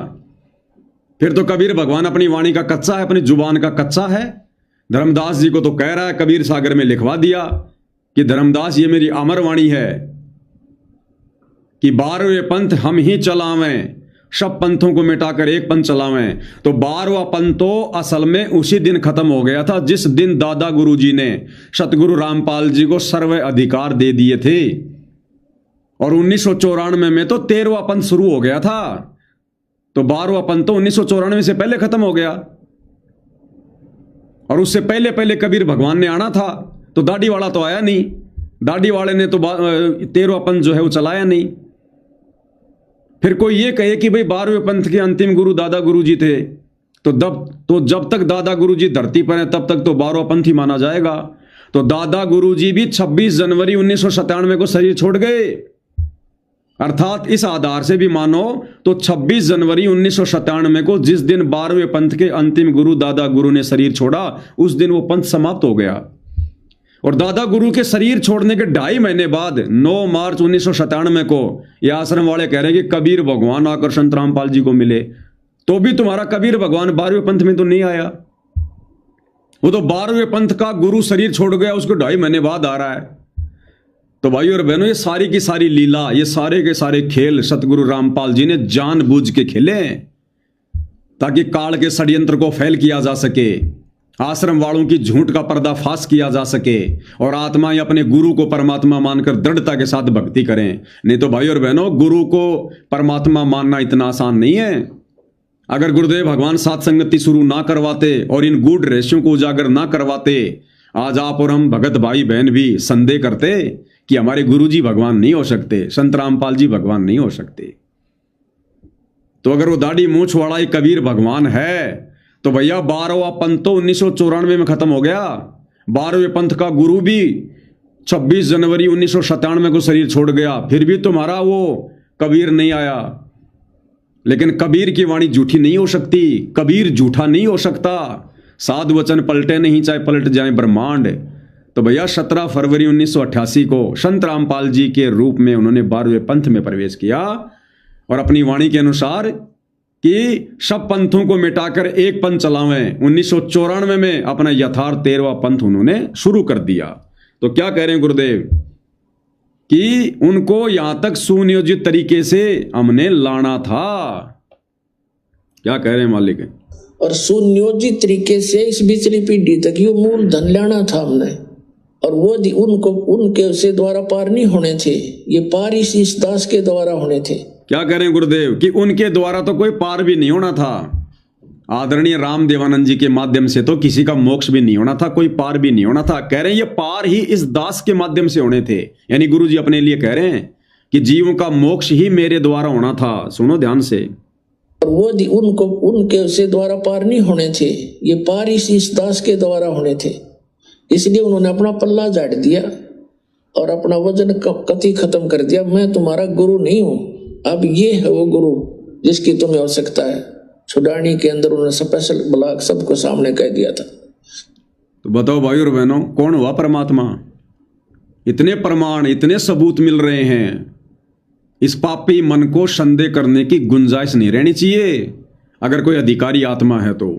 फिर तो कबीर भगवान अपनी वाणी का कच्चा है, अपनी जुबान का कच्चा है। धर्मदास जी को तो कह रहा है, कबीर सागर में लिखवा दिया कि धर्मदास ये मेरी अमर वाणी है कि 12वें पंथ हम ही चलावें, सब पंथों को मिटाकर एक पंथ चलावें। तो 12वां पंथ तो असल में उसी दिन खत्म हो गया था जिस दिन दादा गुरु जी ने सतगुरु रामपाल जी को सर्व अधिकार दे दिए थे। और 1994 में तो 13वां पंथ शुरू हो गया था। तो 12वां पंथ तो 1994 से पहले खत्म हो गया, और उससे पहले पहले कबीर भगवान ने आना था। तो दाढ़ी वाला तो आया नहीं, दाढ़ी वाले ने तो 13वां पंथ जो है वो चलाया नहीं। फिर कोई ये कहे कि भाई 12वें पंथ के अंतिम गुरु दादा गुरु जी थे, तो जब तक दादा गुरु जी धरती पर हैं तब तक तो 12वां पंथ ही माना जाएगा। तो दादा गुरु जी भी 26 जनवरी 1997 को शरीर छोड़ गए, अर्थात इस आधार से भी मानो तो 26 जनवरी 1997 को जिस दिन 12वें पंथ के अंतिम गुरु दादा गुरु ने शरीर छोड़ा, उस दिन वो पंथ समाप्त हो गया। और दादा गुरु के शरीर छोड़ने के 2.5 महीने बाद 9 मार्च 1997 को ये आश्रम वाले कह रहे हैं कि कबीर भगवान आकर संत रामपाल जी को मिले। तो भी तुम्हारा कबीर भगवान 12वें पंथ में तो नहीं आया, वो तो 12वें पंथ का गुरु शरीर छोड़ गया, उसको 2.5 महीने बाद आ रहा है। तो भाइयों और बहनों, ये सारी की सारी लीला, ये सारे के सारे खेल सतगुरु रामपाल जी ने जानबूझ के खेले ताकि काल के षड्यंत्र को फैल किया जा सके, आश्रम वालों की झूठ का पर्दाफाश किया जा सके, और आत्माएं अपने गुरु को परमात्मा मानकर दृढ़ता के साथ भक्ति करें। नहीं तो भाइयों और बहनों, गुरु को परमात्मा मानना इतना आसान नहीं है। अगर गुरुदेव भगवान साथ संगति शुरू ना करवाते और इन गूढ़ रहस्यों को उजागर ना करवाते, आज आप और हम भगत भाई बहन भी संदेह करते कि हमारे गुरुजी भगवान नहीं हो सकते, संत रामपाल जी भगवान नहीं हो सकते। तो अगर वो दाढ़ी मूंछ वाला ही कबीर भगवान है तो भैया 12वां पंथ तो 1994 में खत्म हो गया। 12वें पंथ का गुरु भी 26 जनवरी 1997 को शरीर छोड़ गया, फिर भी तुम्हारा वो कबीर नहीं आया। लेकिन कबीर की वाणी झूठी नहीं हो सकती, कबीर झूठा नहीं हो सकता। साध वचन पलटे नहीं, चाहे पलट जाए ब्रह्मांड। तो भैया 17 फरवरी 1988 को संत रामपाल जी के रूप में उन्होंने 12वें पंथ में प्रवेश किया और अपनी वाणी के अनुसार कि सब पंथों को मिटाकर एक पंथ चलावें 1994 में अपना यथार्थ 13वां पंथ उन्होंने शुरू कर दिया। तो क्या कह रहे हैं गुरुदेव कि उनको यहां तक सुनियोजित तरीके से हमने लाना था। क्या कह रहे हैं मालिक? और सुनियोजित तरीके से इस बिचली पीढ़ी तक ये मूल धन लाना था हमने, और वो उनको उनके से द्वारा पार नहीं होने थे, ये पार इस दास के द्वारा होने थे। क्या कह रहे हैं गुरुदेव कि उनके द्वारा तो कोई पार भी नहीं होना था, आदरणीय राम देवानंद जी के माध्यम से तो किसी का मोक्ष भी नहीं होना था, कोई पार भी नहीं होना था। कह रहे हैं ये पार ही इस दास के माध्यम से होने थे। यानी गुरु जी अपने लिए कह रहे हैं कि जीवों का मोक्ष ही मेरे द्वारा होना था। सुनो ध्यान से। और वो उनको उनके से द्वारा पार नहीं होने थे, ये पार इस दास के द्वारा होने थे। इसलिए उन्होंने अपना पल्ला झाड़ दिया और अपना वजन कति खत्म कर दिया। मैं तुम्हारा गुरु नहीं हूं, अब ये है वो गुरु जिसकी तुम्हें आवश्यकता है। छुड़ानी के अंदर उन्होंने स्पेशल ब्लॉक सबको सामने कह दिया था। तो बताओ भाई और बहनों, कौन हुआ परमात्मा? इतने प्रमाण, इतने सबूत मिल रहे हैं, इस पापी मन को संदेह करने की गुंजाइश नहीं रहनी चाहिए अगर कोई अधिकारी आत्मा है तो।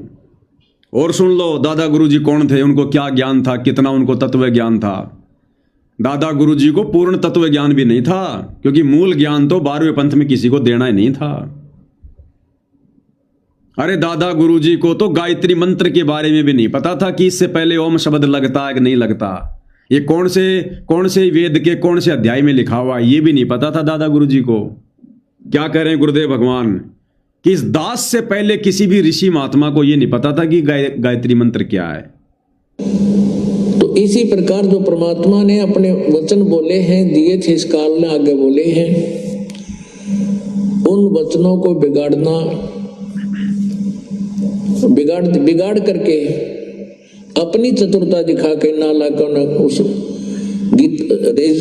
और सुन लो, दादा गुरुजी कौन थे, उनको क्या ज्ञान था, कितना उनको तत्व ज्ञान था। दादा गुरुजी को पूर्ण तत्व ज्ञान भी नहीं था, क्योंकि मूल ज्ञान तो 12वें पंथ में किसी को देना ही नहीं था। अरे दादा गुरुजी को तो गायत्री मंत्र के बारे में भी नहीं पता था कि इससे पहले ओम शब्द लगता है कि नहीं लगता, ये कौन से वेद के कौन से अध्याय में लिखा हुआ, ये भी नहीं पता था दादा गुरुजी को। क्या कह रहे हैं गुरुदेव भगवान कि इस दास से पहले किसी भी ऋषि महात्मा को ये नहीं पता था कि गायत्री मंत्र क्या है। तो इसी प्रकार जो परमात्मा ने अपने वचन बोले हैं, दिए थे इस काल में, आगे बोले हैं, उन वचनों को बिगाड़ करके अपनी चतुरता दिखा के उस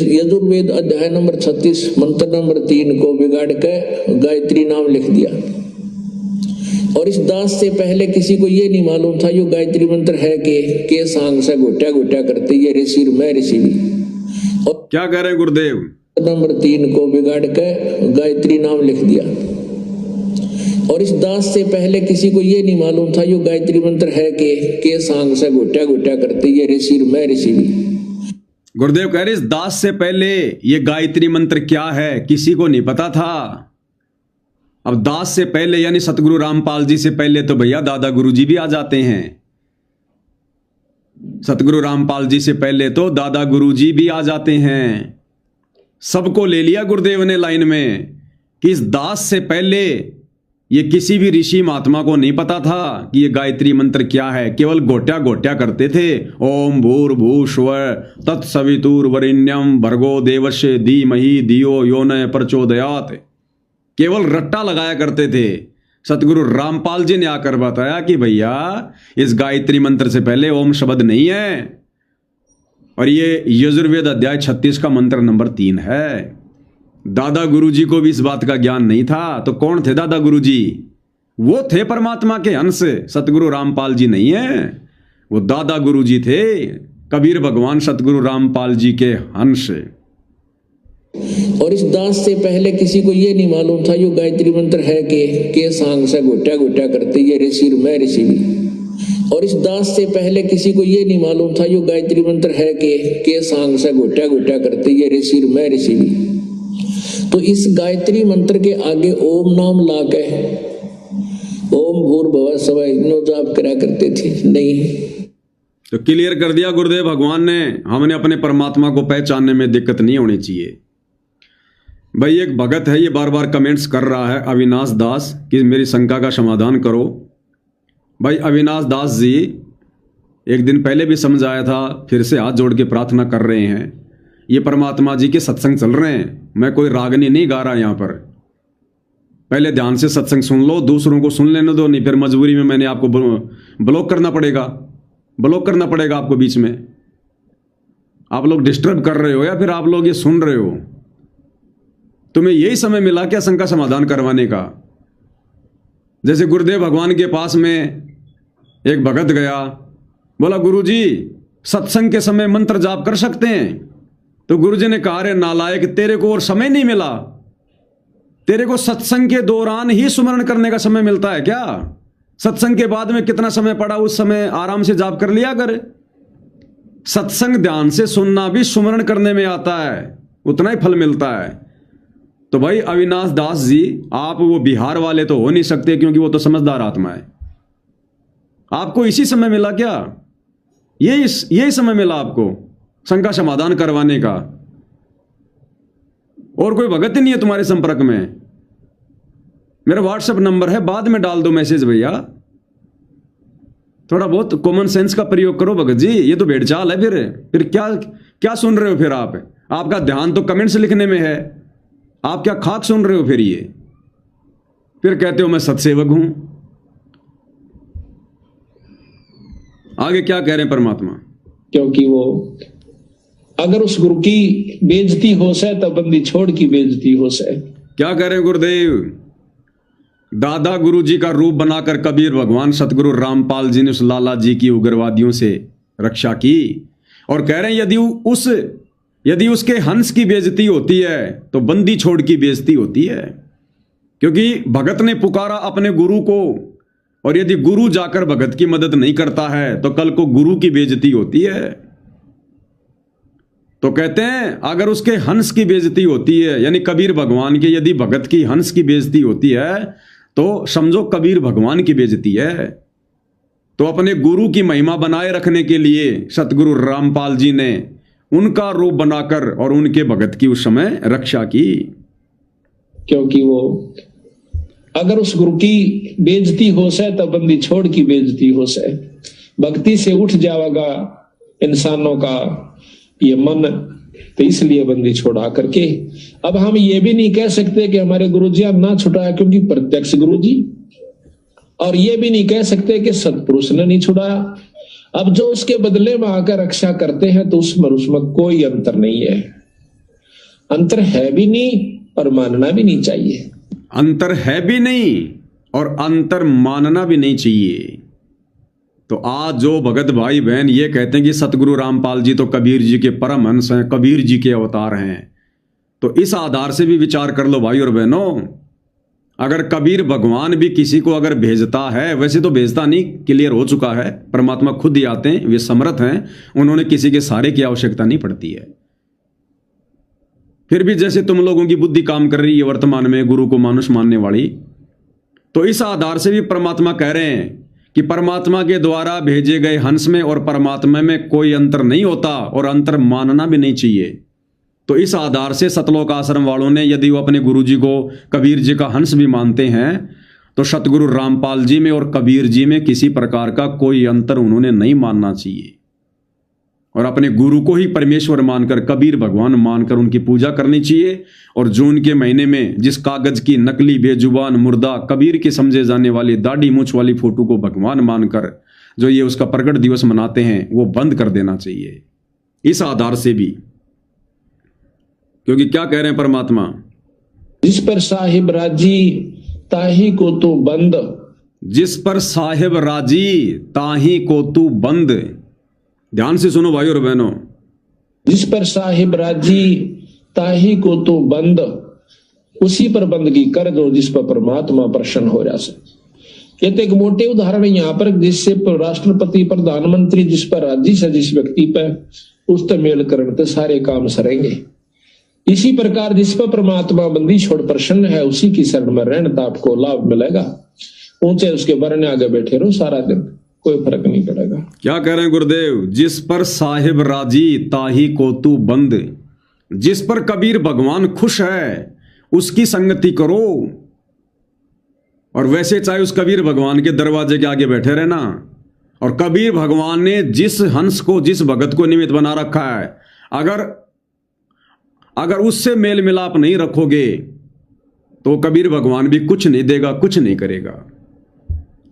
यजुर्वेद अध्याय नंबर 36 मंत्र नंबर 3 को बिगाड़ के गायत्री नाम लिख दिया। और इस दास से पहले किसी को ये नहीं मालूम था ये गायत्री मंत्र है के सांग से घोटा घोटा करते ये ऋषि मैं ऋषि भी। और क्या कह रहे हैं गुरुदेव? नंबर 3 को बिगाड़ के गायत्री नाम लिख दिया। और इस दास से पहले किसी को ये नहीं मालूम था ये गायत्री मंत्र है के सांग से घोटा घोटा करते ये ऋषि मैं ऋषि भी। गुरुदेव कह रहे इस दास से पहले ये गायत्री मंत्र क्या है किसी को नहीं पता था। अब दास से पहले यानी सतगुरु रामपाल जी से पहले तो भैया दादा गुरुजी भी आ जाते हैं। सतगुरु रामपाल जी से पहले तो दादा गुरुजी भी आ जाते हैं। सबको ले लिया गुरुदेव ने लाइन में कि इस दास से पहले ये किसी भी ऋषि महात्मा को नहीं पता था कि ये गायत्री मंत्र क्या है। केवल गोट्या गोट्या करते थे, ओम भूर्भुवस्सुवः तत्सवितुर्वरेण्यं भर्गो देवस्य धीमहि धियो यो न प्रचोदयात्। केवल रट्टा लगाया करते थे। सतगुरु रामपाल जी ने आकर बताया कि भैया इस गायत्री मंत्र से पहले ओम शब्द नहीं है, और ये यजुर्वेद अध्याय 36 का मंत्र नंबर 3 है। दादा गुरुजी को भी इस बात का ज्ञान नहीं था। तो कौन थे दादा गुरुजी? वो थे परमात्मा के अंश, सतगुरु रामपाल जी नहीं है, वो दादा गुरुजी थे, कबीर भगवान सतगुरु रामपाल जी के अंश। और इस दास से पहले किसी को ये नहीं मालूम था ये गायत्री मंत्र है के सांग से घोटा घोटा करते ये ऋषि मैं ऋषि भी। और इस दास से पहले किसी को ये नहीं मालूम था ये गायत्री मंत्र है के सांग से घोटा घोटा करते ये ऋषि मैं ऋषि भी। तो इस गायत्री मंत्र के आगे ओम नाम ला के ओम भूर्भुवस्सुवः इनो जाप करा करते थे नहीं। तो क्लियर कर दिया गुरुदेव भगवान ने। हमने अपने परमात्मा को पहचानने में दिक्कत नहीं होनी चाहिए। भाई एक भगत है, ये बार बार कमेंट्स कर रहा है, अविनाश दास, कि मेरी शंका का समाधान करो। भाई अविनाश दास जी एक दिन पहले भी समझाया था, फिर से हाथ जोड़ के प्रार्थना कर रहे हैं। ये परमात्मा जी के सत्संग चल रहे हैं, मैं कोई रागनी नहीं गा रहा यहाँ पर। पहले ध्यान से सत्संग सुन लो, दूसरों को सुन लेने दो, नहीं फिर मजबूरी में मैंने आपको ब्लॉक करना पड़ेगा आपको बीच में। आप लोग डिस्टर्ब कर रहे हो या फिर आप लोग ये सुन रहे हो? तुम्हें यही समय मिला क्या शंका समाधान करवाने का? जैसे गुरुदेव भगवान के पास में एक भगत गया, बोला गुरुजी सत्संग के समय मंत्र जाप कर सकते हैं? तो गुरुजी ने कहा रे नालायक, तेरे को और समय नहीं मिला? तेरे को सत्संग के दौरान ही सुमरण करने का समय मिलता है क्या? सत्संग के बाद में कितना समय पड़ा, उस समय आराम से जाप कर लिया कर। सत्संग ध्यान से सुनना भी सुमरण करने में आता है, उतना ही फल मिलता है। तो भाई अविनाश दास जी, आप वो बिहार वाले तो हो नहीं सकते, क्योंकि वो तो समझदार आत्मा है। आपको इसी समय मिला क्या? यही समय मिला आपको शंका समाधान करवाने का? और कोई भगत ही नहीं है तुम्हारे संपर्क में? मेरा व्हाट्सएप नंबर है, बाद में डाल दो मैसेज भैया, थोड़ा बहुत कॉमन सेंस का प्रयोग करो भगत जी, ये तो भेड़चाल है। फिर क्या क्या सुन रहे हो फिर आप? आपका ध्यान तो कमेंट्स लिखने में है, आप क्या खाक सुन रहे हो फिर? ये फिर कहते हो मैं सत्सेवक हूं। आगे क्या कह रहे हैं परमात्मा? क्योंकि वो अगर उस गुरु की बेइज्जती हो से तब बंदी छोड़ की बेइज्जती हो से। क्या कह रहे हैं गुरुदेव? दादा गुरु जी का रूप बनाकर कबीर भगवान सतगुरु रामपाल जी ने उस लाला जी की उग्रवादियों से रक्षा की, और कह रहे हैं यदि उसके हंस की बेइज्जती होती है तो बंदी छोड़ की बेइज्जती होती है। क्योंकि भगत ने पुकारा अपने गुरु को, और यदि गुरु जाकर भगत की मदद नहीं करता है तो कल को गुरु की बेइज्जती होती है। तो कहते हैं अगर उसके हंस की बेइज्जती होती है, यानी कबीर भगवान के यदि भगत की हंस की बेइज्जती होती है तो समझो कबीर भगवान की बेइज्जती है। तो अपने गुरु की महिमा बनाए रखने के लिए सतगुरु रामपाल जी ने उनका रूप बनाकर और उनके भगत की उस समय रक्षा की। क्योंकि वो अगर उस गुरु की बेइज्जती हो से तब बंदी छोड़ की बेइज्जती हो से। भक्ति से उठ जाएगा इंसानों का ये मन, तो इसलिए बंदी छोड़ा करके। अब हम ये भी नहीं कह सकते कि हमारे गुरुजी ना छुड़ाया, क्योंकि प्रत्यक्ष गुरुजी, और ये भी नहीं कह सकते कि सतपुरुष ने नहीं छुड़ाया। अब जो उसके बदले में आकर रक्षा करते हैं तो उसमें कोई अंतर नहीं है। अंतर है भी नहीं और मानना भी नहीं चाहिए। अंतर है भी नहीं और अंतर मानना भी नहीं चाहिए। तो आज जो भगत भाई बहन ये कहते हैं कि सतगुरु रामपाल जी तो कबीर जी के परमहंस हैं, कबीर जी के अवतार हैं, तो इस आधार से भी विचार कर लो भाई और बहनों। अगर कबीर भगवान भी किसी को अगर भेजता है, वैसे तो भेजता नहीं, क्लियर हो चुका है, परमात्मा खुद ही आते हैं, वे समर्थ हैं, उन्होंने किसी के सहारे की आवश्यकता नहीं पड़ती है। फिर भी जैसे तुम लोगों की बुद्धि काम कर रही है वर्तमान में गुरु को मानुष मानने वाली, तो इस आधार से भी परमात्मा कह रहे हैं कि परमात्मा के द्वारा भेजे गए हंस में और परमात्मा में कोई अंतर नहीं होता और अंतर मानना भी नहीं चाहिए। तो इस आधार से सतलोक आश्रम वालों ने यदि वो अपने गुरु जी को कबीर जी का हंस भी मानते हैं तो सतगुरु रामपाल जी में और कबीर जी में किसी प्रकार का कोई अंतर उन्होंने नहीं मानना चाहिए, और अपने गुरु को ही परमेश्वर मानकर, कबीर भगवान मानकर उनकी पूजा करनी चाहिए। और जून के महीने में जिस कागज की नकली बेजुबान मुर्दा कबीर के समझे जाने वाली दाढ़ी मूछ वाली फोटो को भगवान मानकर जो ये उसका प्रकट दिवस मनाते हैं वो बंद कर देना चाहिए इस आधार से भी। क्योंकि क्या कह रहे हैं परमात्मा? जिस पर साहिब राजी ताही को तू बंद। जिस पर साहिब राजी ताही को तू बंद। ध्यान से सुनो भाई और बहनों। जिस पर साहिब राजी ताही को तू बंद, उसी पर बंदगी कर दो जिस पर परमात्मा प्रसन्न हो जाए। ये तो एक मोटे उदाहरण है यहाँ पर, जिससे राष्ट्रपति प्रधानमंत्री जिस पर राजी से जिस व्यक्ति पर उस पर मेल करण तो सारे काम सरेंगे। इसी प्रकार जिस पर परमात्मा बंदी छोड़ प्रसन्न है उसी की शरण में रहने तो आपको लाभ मिलेगा। ऊंचे उसके बरने आगे बैठे रहो सारा दिन, कोई फर्क नहीं पड़ेगा। क्या कह रहे हैं गुरुदेव? जिस पर साहिब राजी ताही को तू बंद। जिस पर कबीर भगवान खुश है उसकी संगति करो, और वैसे चाहे उस कबीर भगवान के दरवाजे के आगे बैठे रहना। और कबीर भगवान ने जिस हंस को, जिस भगत को निमित्त बना रखा है, अगर उससे मेल मिलाप नहीं रखोगे तो कबीर भगवान भी कुछ नहीं देगा, कुछ नहीं करेगा।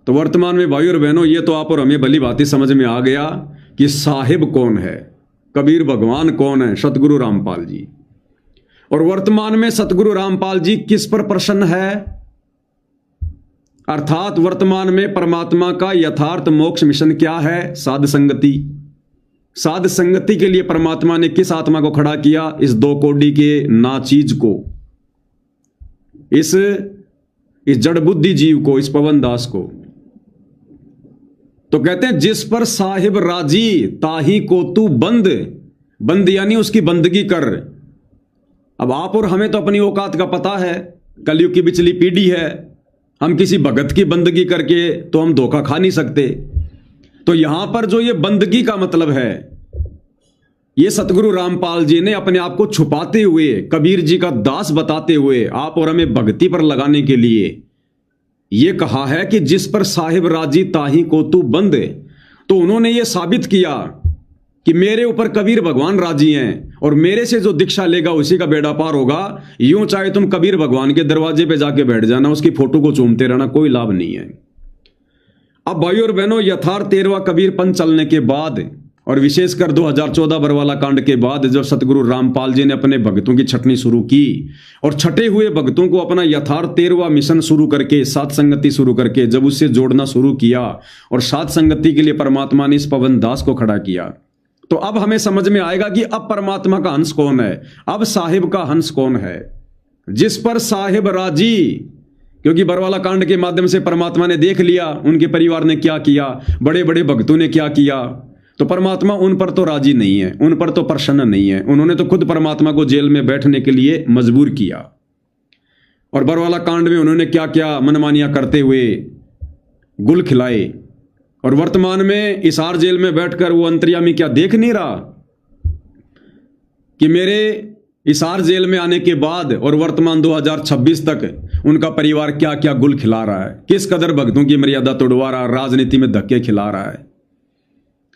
तो वर्तमान में भाई और बहनों ये तो आप और हमें भली बातें समझ में आ गया कि साहिब कौन है, कबीर भगवान कौन है, सतगुरु रामपाल जी। और वर्तमान में सतगुरु रामपाल जी किस पर प्रसन्न है? अर्थात वर्तमान में परमात्मा का यथार्थ मोक्ष मिशन क्या है? साध संगति। साध संगति के लिए परमात्मा ने किस आत्मा को खड़ा किया? इस 2 कोड़ी के नाचीज को, इस जड़ बुद्धि जीव को, इस पवन दास को। तो कहते हैं जिस पर साहिब राजी ताही को तू बंद। बंद यानी उसकी बंदगी कर। अब आप और हमें तो अपनी औकात का पता है, कलयुग की बिचली पीढ़ी है, हम किसी भगत की बंदगी करके तो हम धोखा खा नहीं सकते। तो यहां पर जो ये बंदगी का मतलब है, ये सतगुरु रामपाल जी ने अपने आप को छुपाते हुए, कबीर जी का दास बताते हुए आप और हमें भक्ति पर लगाने के लिए ये कहा है कि जिस पर साहिब राजी ताही को तू बंद। तो उन्होंने ये साबित किया कि मेरे ऊपर कबीर भगवान राजी हैं और मेरे से जो दीक्षा लेगा उसी का बेड़ा पार होगा। यूं चाहे तुम कबीर भगवान के दरवाजे पे जाके बैठ जाना, उसकी फोटो को चूमते रहना, कोई लाभ नहीं है। अब भाइयों और बहनों, यथार्थ 13वां कबीर पंथ चलने के बाद और विशेषकर 2014 बरवाला कांड के बाद जब सतगुरु रामपाल जी ने अपने भक्तों की छटनी शुरू की और छटे हुए भक्तों को अपना यथार्थ 13वां मिशन शुरू करके, सात संगति शुरू करके जब उससे जोड़ना शुरू किया और सात संगति के लिए परमात्मा ने इस पवन दास को खड़ा किया, तो अब हमें समझ में आएगा कि अब परमात्मा का हंस कौन है, अब साहिब का हंस कौन है, जिस पर साहिब राजी। क्योंकि बरवाला कांड के माध्यम से परमात्मा ने देख लिया उनके परिवार ने क्या किया, बड़े बड़े भक्तों ने क्या किया, तो परमात्मा उन पर तो राजी नहीं है, उन पर तो प्रसन्न नहीं है। उन्होंने तो खुद परमात्मा को जेल में बैठने के लिए मजबूर किया और बरवाला कांड में उन्होंने क्या क्या मनमानियां करते हुए गुल खिलाए। और वर्तमान में हिसार जेल में बैठकर वो अंतर्यामी क्या देख नहीं रहा कि मेरे हिसार जेल में आने के बाद और वर्तमान 2026 तक उनका परिवार क्या क्या गुल खिला रहा है, किस कदर भक्तों की मर्यादा तोड़वा रहा है, राजनीति में धक्के खिला रहा है।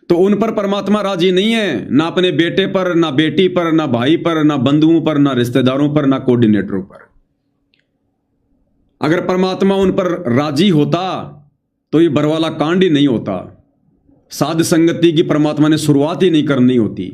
तो उन पर परमात्मा राजी नहीं है, ना अपने बेटे पर, ना बेटी पर, ना भाई पर, ना बंधुओं पर, ना रिश्तेदारों पर, ना कोऑर्डिनेटरों पर। अगर परमात्मा उन पर राजी होता तो ये बरवाला कांड ही नहीं होता, साध संगति की परमात्मा ने शुरुआत ही नहीं करनी होती।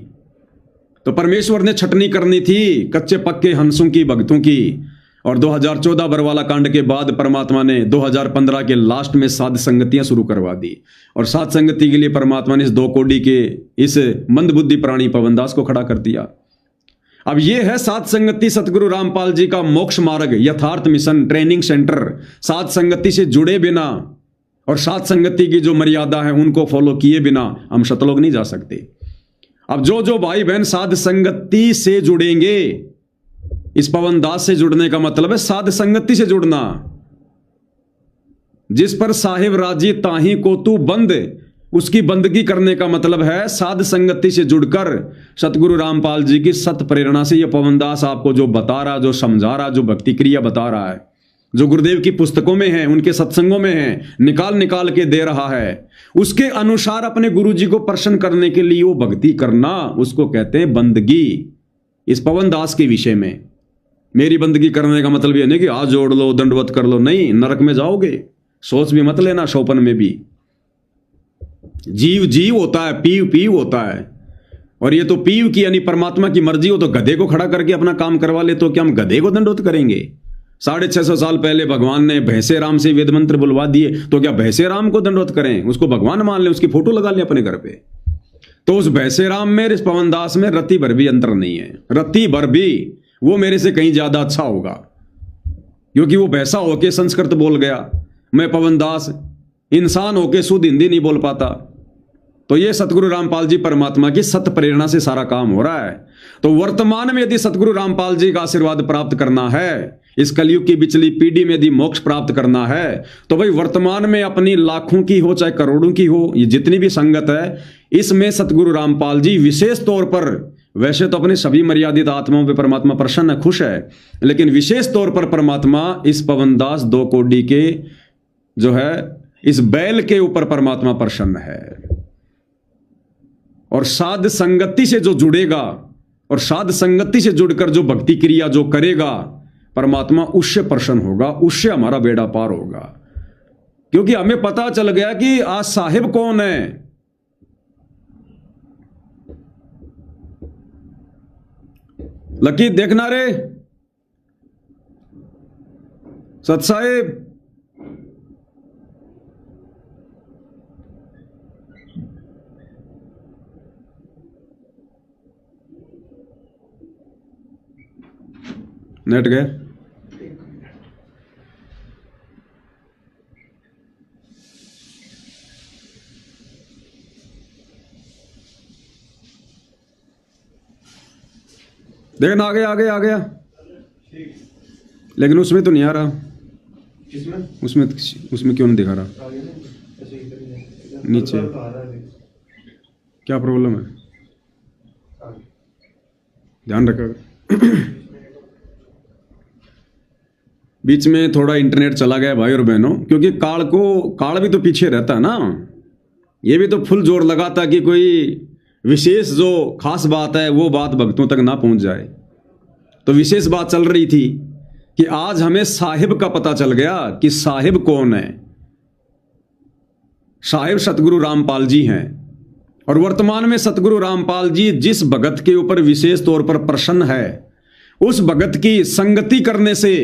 तो परमेश्वर ने छटनी करनी थी कच्चे पक्के हंसों की, भक्तों की। और 2014 बरवाला कांड के बाद परमात्मा ने 2015 के लास्ट में साध संगतियां शुरू करवा दी और साध संगति के लिए परमात्मा ने इस 2 कोड़ी के इस मंदबुद्धि प्राणी पवनदास को खड़ा कर दिया। अब यह है साध संगति सतगुरु रामपाल जी का मोक्ष मार्ग, यथार्थ मिशन ट्रेनिंग सेंटर। साध संगति से जुड़े बिना और साध संगति की जो मर्यादा है उनको फॉलो किए बिना हम सतलोक नहीं जा सकते। अब जो भाई बहन साध संगति से जुड़ेंगे, इस पवन दास से जुड़ने का मतलब है साध संगति से जुड़ना। जिस पर साहिब राजी ताही को तू बंद, उसकी बंदगी करने का मतलब है साध संगति से जुड़कर सतगुरु रामपाल जी की सत प्रेरणा से यह पवन दास आपको जो बता रहा, जो समझा रहा, जो भक्ति क्रिया बता रहा है, जो गुरुदेव की पुस्तकों में है, उनके सत्संगों में है, निकाल निकाल के दे रहा है, उसके अनुसार अपने गुरु जी को प्रसन्न करने के लिए वो भक्ति करना, उसको कहते हैं बंदगी। इस पवन दास के विषय में मेरी बंदगी करने का मतलब यह नहीं कि हाथ जोड़ लो, दंडवत कर लो, नहीं, नरक में जाओगे। सोच भी मत लेना शोपन में भी। जीव जीव होता है, पीव पीव होता है, और ये तो पीव की यानी परमात्मा की मर्जी हो तो गधे को खड़ा करके अपना काम करवा ले, तो क्या हम गधे को दंडवत करेंगे? 650 साल पहले भगवान ने भैंसे राम से वेद मंत्र बुलवा दिए, तो क्या भैंसे राम को दंडवत करें? उसको भगवान मान ले, उसकी फोटो लगा ले अपने घर पे। तो उस भैंसे राम में, इस पवन दास में रत्ती भर भी अंतर नहीं है। रत्ती भर भी वो मेरे से कहीं ज्यादा अच्छा होगा, क्योंकि वो भैंसा होके संस्कृत बोल गया, मैं पवन दास इंसान होके शुद्ध हिंदी नहीं बोल पाता। तो ये सतगुरु रामपाल जी परमात्मा की सत प्रेरणा से सारा काम हो रहा है। तो वर्तमान में यदि सतगुरु रामपाल जी का आशीर्वाद प्राप्त करना है, इस कलयुग की बिचली पीढ़ी में यदि मोक्ष प्राप्त करना है, तो भाई वर्तमान में अपनी लाखों की हो चाहे करोड़ों की हो, ये जितनी भी संगत है, इसमें सतगुरु रामपाल जी विशेष तौर पर, वैसे तो अपने सभी मर्यादित आत्माओं पे परमात्मा प्रसन्न है, खुश है, लेकिन विशेष तौर पर परमात्मा इस पवनदास 2 कोड़ी के जो है इस बैल के ऊपर परमात्मा प्रसन्न है। और साध संगति से जो जुड़ेगा और साध संगति से जुड़कर जो भक्ति क्रिया जो करेगा, परमात्मा उससे प्रसन्न होगा, उससे हमारा बेड़ा पार होगा। क्योंकि हमें पता चल गया कि आज साहिब कौन है। लकी देखना रे सत साहिब, नेट गए। देखना आ गया आ गया आ गया, लेकिन उसमें तो नहीं आ रहा। उसमें क्यों नहीं दिखा रहा? नीचे क्या प्रॉब्लम है? ध्यान रखा। बीच में थोड़ा इंटरनेट चला गया भाई और बहनों, क्योंकि काल भी तो पीछे रहता है ना। ये भी तो फुल जोर लगाता कि कोई विशेष जो खास बात है वो बात भक्तों तक ना पहुंच जाए। तो विशेष बात चल रही थी कि आज हमें साहिब का पता चल गया कि साहिब कौन है। साहिब सतगुरु रामपाल जी हैं और वर्तमान में सतगुरु रामपाल जी जिस भगत के ऊपर विशेष तौर पर प्रसन्न है, उस भगत की संगति करने से,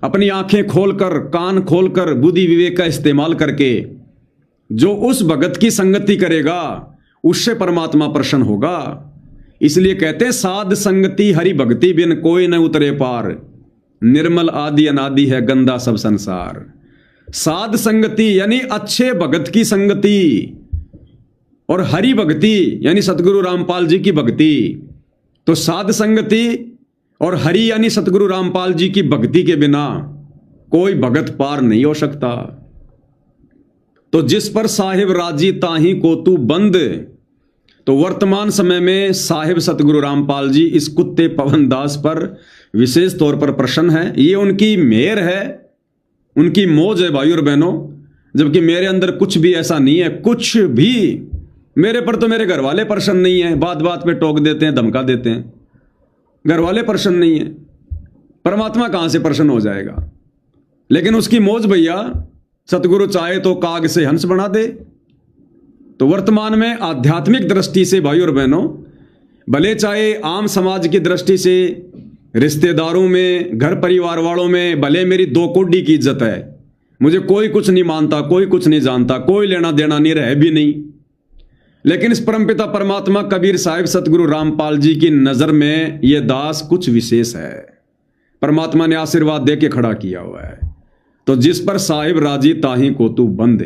अपनी आंखें खोलकर, कान खोलकर, बुद्धि विवेक का इस्तेमाल करके जो उस भगत की संगति करेगा उससे परमात्मा प्रसन्न होगा। इसलिए कहते हैं साध संगति हरि भक्ति बिन कोई न उतरे पार, निर्मल आदि अनादि है गंदा सब संसार। साध संगति यानी अच्छे भगत की संगति और हरि भक्ति यानी सतगुरु रामपाल जी की भक्ति। तो साध संगति और हरि यानी सतगुरु रामपाल जी की भक्ति के बिना कोई भगत पार नहीं हो सकता। तो जिस पर साहिब राजी ताही को तू बंद। तो वर्तमान समय में साहिब सतगुरु रामपाल जी इस कुत्ते पवन दास पर विशेष तौर पर प्रसन्न है। ये उनकी मेहर है, उनकी मौज है भाइयों और बहनों। जबकि मेरे अंदर कुछ भी ऐसा नहीं है, कुछ भी। मेरे पर तो मेरे घर वाले प्रसन्न नहीं है, बात बात पे टोक देते हैं, धमका देते हैं। घर वाले प्रसन्न नहीं है, परमात्मा कहां से प्रसन्न हो जाएगा। लेकिन उसकी मौज भैया, सतगुरु चाहे तो काग से हंस बना दे। तो वर्तमान में आध्यात्मिक दृष्टि से भाइयों और बहनों, भले चाहे आम समाज की दृष्टि से, रिश्तेदारों में, घर परिवार वालों में भले मेरी दो कोडी की इज्जत है, मुझे कोई कुछ नहीं मानता, कोई कुछ नहीं जानता, कोई लेना देना नहीं, रहे भी नहीं। लेकिन इस परमपिता परमात्मा कबीर साहिब सतगुरु रामपाल जी की नजर में यह दास कुछ विशेष है। परमात्मा ने आशीर्वाद दे के खड़ा किया हुआ है। तो जिस पर साहिब राजी ताही को तू बंद।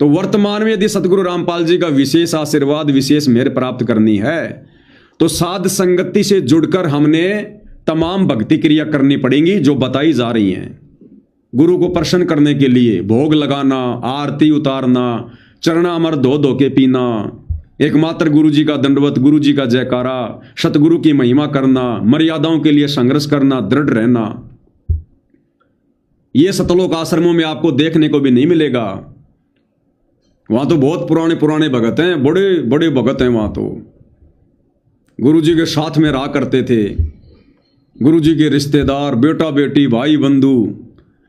तो वर्तमान में यदि सतगुरु रामपाल जी का विशेष आशीर्वाद, विशेष मेहर प्राप्त करनी है तो साध संगति से जुड़कर हमने तमाम भक्ति क्रिया करनी पड़ेंगी जो बताई जा रही हैं। गुरु को प्रसन्न करने के लिए भोग लगाना, आरती उतारना, चरणामृत धो धो के पीना, एकमात्र गुरु जी का दंडवत, गुरु जी का जयकारा, सतगुरु की महिमा करना, मर्यादाओं के लिए संघर्ष करना, दृढ़ रहना, यह सतलोक आश्रमों में आपको देखने को भी नहीं मिलेगा। वहां तो बहुत पुराने पुराने भगत हैं, बड़े बड़े भगत हैं। वहां तो गुरु जी के साथ में रहा करते थे, गुरु जी के रिश्तेदार, बेटा बेटी, भाई बंधु।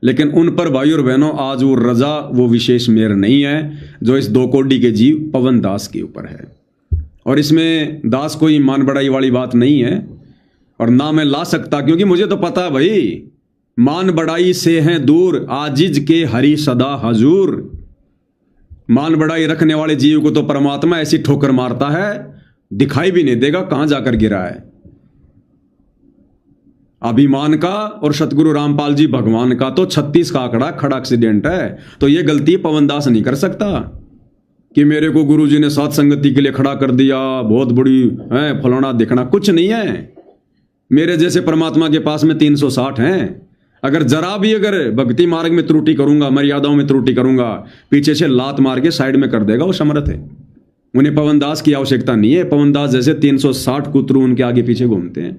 लेकिन उन पर भाई और बहनों आज वो रजा, वो विशेष मेहर नहीं है जो इस दो कोडी के जीव पवन दास के ऊपर है। और इसमें दास कोई मान बढ़ाई वाली बात नहीं है और ना मैं ला सकता, क्योंकि मुझे तो पता है भाई, मान बढ़ाई से हैं दूर, आजिज के हरि सदा हजूर। मान बढ़ाई रखने वाले जीव को तो परमात्मा ऐसी ठोकर मारता है, दिखाई भी नहीं देगा कहां जाकर गिरा है। अभिमान का और सतगुरु रामपाल जी भगवान का तो 36 का आंकड़ा खड़ा एक्सीडेंट है। तो यह गलती पवनदास नहीं कर सकता कि मेरे को गुरु जी ने साथ संगति के लिए खड़ा कर दिया, बहुत बड़ी है फलाना दिखना, कुछ नहीं है। मेरे जैसे परमात्मा के पास में 360 हैं। अगर जरा भी अगर भक्ति मार्ग में त्रुटि करूंगा, मर्यादाओं में त्रुटि करूंगा, पीछे से लात मार के साइड में कर देगा, वो समर्थ है। उन्हें पवनदास की आवश्यकता नहीं है। पवनदास जैसे 360 कुतरू उनके आगे पीछे घूमते हैं।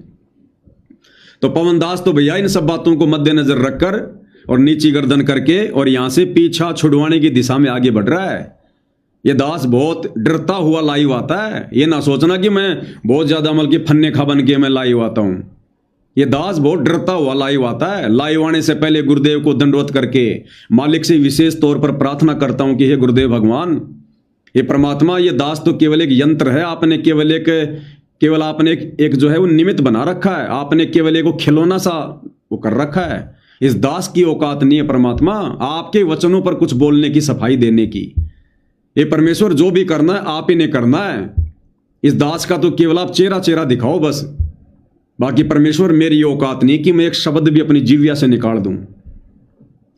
तो पवनदास तो भैया इन सब बातों को मद्देनजर रखकर और नीची गर्दन करके और यहां से पीछा छुड़वाने की दिशा में आगे बढ़ रहा है। ये दास बहुत डरता हुआ लाइव आता है। ये ना सोचना कि मैं बहुत ज्यादा अमल के फन्ने खा बन के मैं लाइव आता हूं। ये दास बहुत डरता हुआ लाइव आता है। लाइव आने से पहले गुरुदेव को दंडवत करके मालिक से विशेष तौर पर प्रार्थना करता हूं कि हे गुरुदेव भगवान, ये परमात्मा, ये दास तो केवल एक यंत्र है। आपने केवल आपने एक जो है वो निमित्त बना रखा है। आपने केवल एक खिलौना सा वो कर रखा है। इस दास की औकात नहीं है परमात्मा आपके वचनों पर कुछ बोलने की, सफाई देने की। ये परमेश्वर जो भी करना है आप ही ने करना है। इस दास का तो केवल आप चेहरा चेहरा दिखाओ बस। बाकी परमेश्वर मेरी औकात नहीं कि मैं एक शब्द भी अपनी जीविया से निकाल दूं,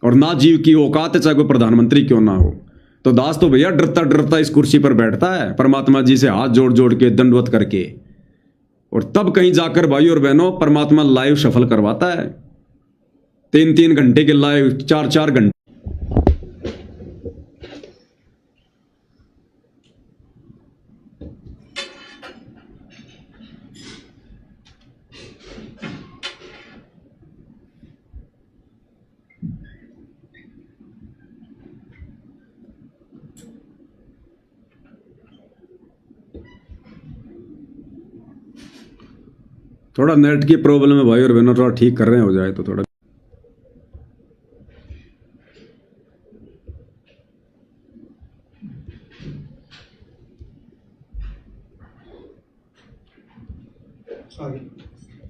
और ना जीव की औकात है चाहे कोई प्रधानमंत्री क्यों ना हो। तो दास तो भैया डरता डरता इस कुर्सी पर बैठता है, परमात्मा जी से हाथ जोड़ जोड़ के दंडवत करके, और तब कहीं जाकर भाई और बहनों परमात्मा लाइव सफल करवाता है। 3-3 घंटे के लाइव, 4-4 घंटे। थोड़ा नेट की प्रॉब्लम है भाई और बहनों, थोड़ा ठीक कर रहे हैं, हो जाए तो थोड़ा।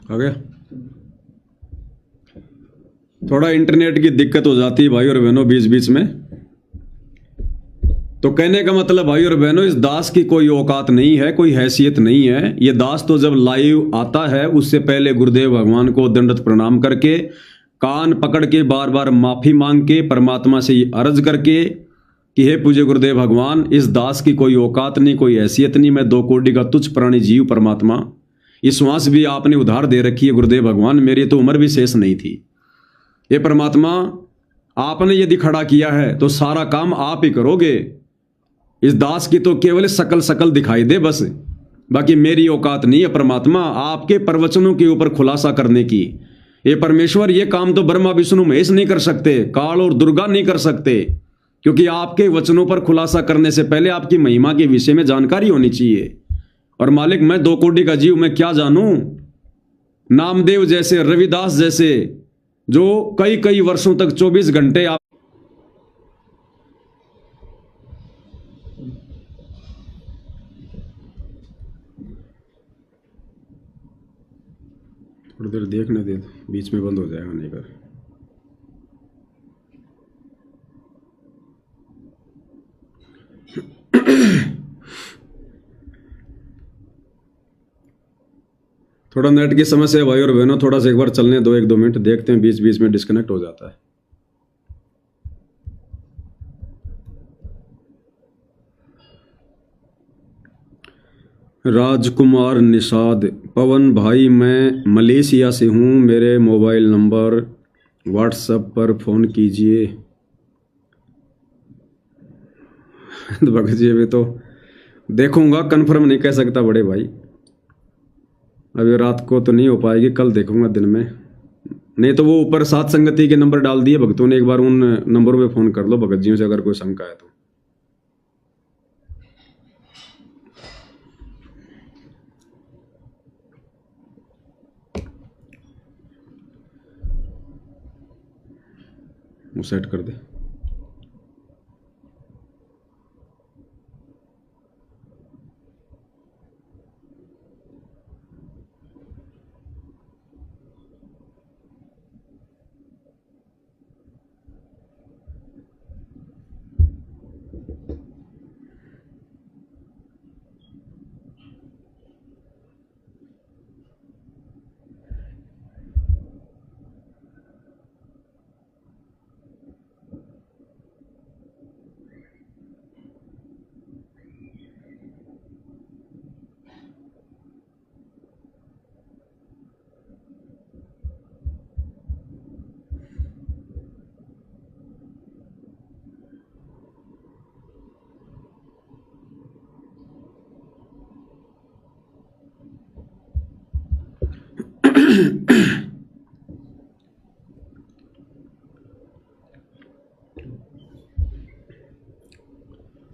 आ गया। थोड़ा इंटरनेट की दिक्कत हो जाती है भाई और बहनों बीच बीच में। तो कहने का मतलब भाई और बहनों, इस दास की कोई औकात नहीं है, कोई हैसियत नहीं है। ये दास तो जब लाइव आता है उससे पहले गुरुदेव भगवान को दंडवत प्रणाम करके, कान पकड़ के बार बार माफी मांग के, परमात्मा से ये अर्ज करके कि हे पूज्य गुरुदेव भगवान, इस दास की कोई औकात नहीं, कोई हैसियत नहीं, मैं 2 कोटि का तुच्छ प्राणी जीव परमात्मा, ये श्वास भी आपने उधार दे रखी है गुरुदेव भगवान, मेरी तो उम्र भी शेष नहीं थी। ये परमात्मा आपने यदि खड़ा किया है तो सारा काम आप ही करोगे। इस दास की तो केवल शकल दिखाई दे बस, बाकी मेरी औकात नहीं है परमात्मा आपके प्रवचनों के ऊपर खुलासा करने की। ये परमेश्वर, ये काम तो ब्रह्मा विष्णु महेश नहीं कर सकते, काल और दुर्गा नहीं कर सकते, क्योंकि आपके वचनों पर खुलासा करने से पहले आपकी महिमा के विषय में जानकारी होनी चाहिए। और मालिक, मैं 2 कोटि का जीव, मैं क्या जानूं? नामदेव जैसे, रविदास जैसे, जो कई कई वर्षों तक 24 घंटे आप थोड़ी देर देखने दे, बीच में बंद हो जाएगा नहीं कर। थोड़ा नेट की समस्या है भाई और बहनों, थोड़ा सा एक बार चलने दो, 1-2 मिनट देखते हैं, बीच बीच में डिस्कनेक्ट हो जाता है। राजकुमार निषाद, पवन भाई मैं मलेशिया से हूँ, मेरे मोबाइल नंबर व्हाट्सएप पर फ़ोन कीजिए। भगत जी अभी तो देखूंगा, कंफर्म नहीं कह सकता बड़े भाई, अभी रात को तो नहीं हो पाएगी, कल देखूंगा दिन में। नहीं तो वो ऊपर सात संगति के नंबर डाल दिए भक्तों ने, एक बार उन नंबरों पे फ़ोन कर लो भगत जियों से अगर कोई शंका है तो। वो सेट कर दे।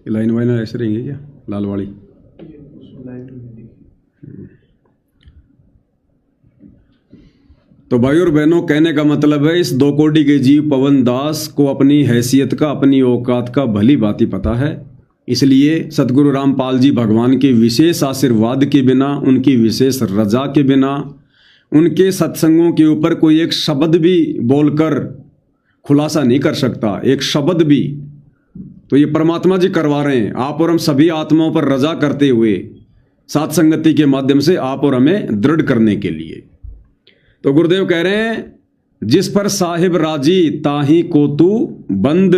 लाइन वाइन ऐसे रहेंगे क्या, लाल वाली? तो भाई और बहनों, कहने का मतलब है इस 2 कोटि के जीव पवन दास को अपनी हैसियत का, अपनी औकात का भली भांति पता है। इसलिए सतगुरु रामपाल जी भगवान के विशेष आशीर्वाद के बिना, उनकी विशेष रजा के बिना, उनके सत्संगों के ऊपर कोई एक शब्द भी बोलकर खुलासा नहीं कर सकता, एक शब्द भी। तो ये परमात्मा जी करवा रहे हैं, आप और हम सभी आत्माओं पर रजा करते हुए सात संगति के माध्यम से आप और हमें दृढ़ करने के लिए। तो गुरुदेव कह रहे हैं, जिस पर साहिब राजी ताही को तू बंद,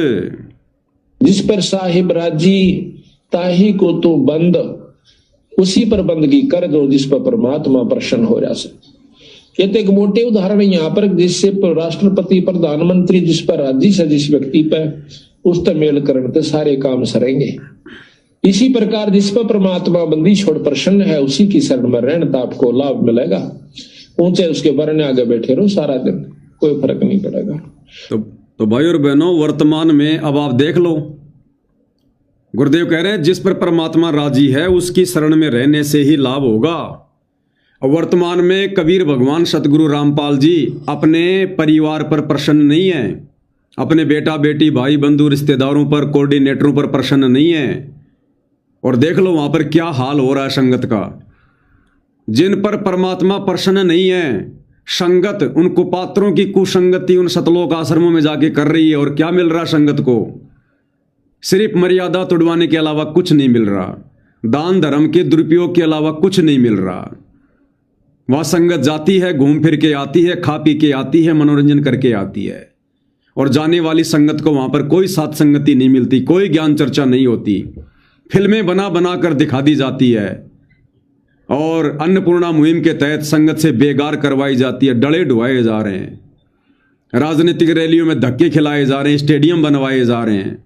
जिस पर साहिब राजी ताही को तू बंद, उसी पर बंदगी कर दो जिस पर परमात्मा प्रसन्न हो जा सके। ये तो एक मोटे उदाहरण है यहाँ पर, जिससे राष्ट्रपति प्रधानमंत्री जिस पर राजी से, जिस व्यक्ति पर उस तक मेल करने तो सारे काम सरेंगे। इसी प्रकार जिस पर परमात्मा बंदी छोड़ प्रसन्न है, उसी की शरण में रहने तो आपको लाभ मिलेगा। ऊंचे उसके बरने आगे बैठे रहो सारा दिन, कोई फर्क नहीं पड़ेगा। तो भाई और बहनों, वर्तमान में अब आप देख लो, गुरुदेव कह रहे हैं जिस पर परमात्मा राजी है उसकी शरण में रहने से ही लाभ होगा। और वर्तमान में कबीर भगवान सतगुरु रामपाल जी अपने परिवार पर प्रसन्न नहीं है, अपने बेटा बेटी भाई बंधु रिश्तेदारों पर कोऑर्डिनेटरों पर प्रसन्न नहीं है। और देख लो वहां पर क्या हाल हो रहा है संगत का। जिन पर परमात्मा प्रसन्न नहीं है, संगत उन कुपात्रों की कुसंगति उन सतलोक आश्रमों में जाके कर रही है। और क्या मिल रहा संगत को? सिर्फ मर्यादा तोड़वाने के अलावा कुछ नहीं मिल रहा, दान धर्म के दुरुपयोग के अलावा कुछ नहीं मिल रहा। वहां संगत जाती है, घूम फिर के आती है, खा पी के आती है, मनोरंजन करके आती है। और जाने वाली संगत को वहां पर कोई साथ संगति नहीं मिलती, कोई ज्ञान चर्चा नहीं होती। फिल्में बना बना कर दिखा दी जाती है और अन्नपूर्णा मुहिम के तहत संगत से बेगार करवाई जाती है। डले ढुआए जा रहे हैं, राजनीतिक रैलियों में धक्के खिलाए जा रहे हैं, स्टेडियम बनवाए जा रहे हैं,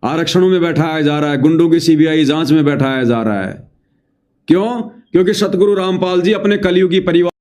आरक्षणों में बैठाया जा रहा है, गुंडों की सीबीआई जांच में बैठाया जा रहा है। क्यों? क्योंकि सतगुरु रामपाल जी अपने कलयुगी परिवार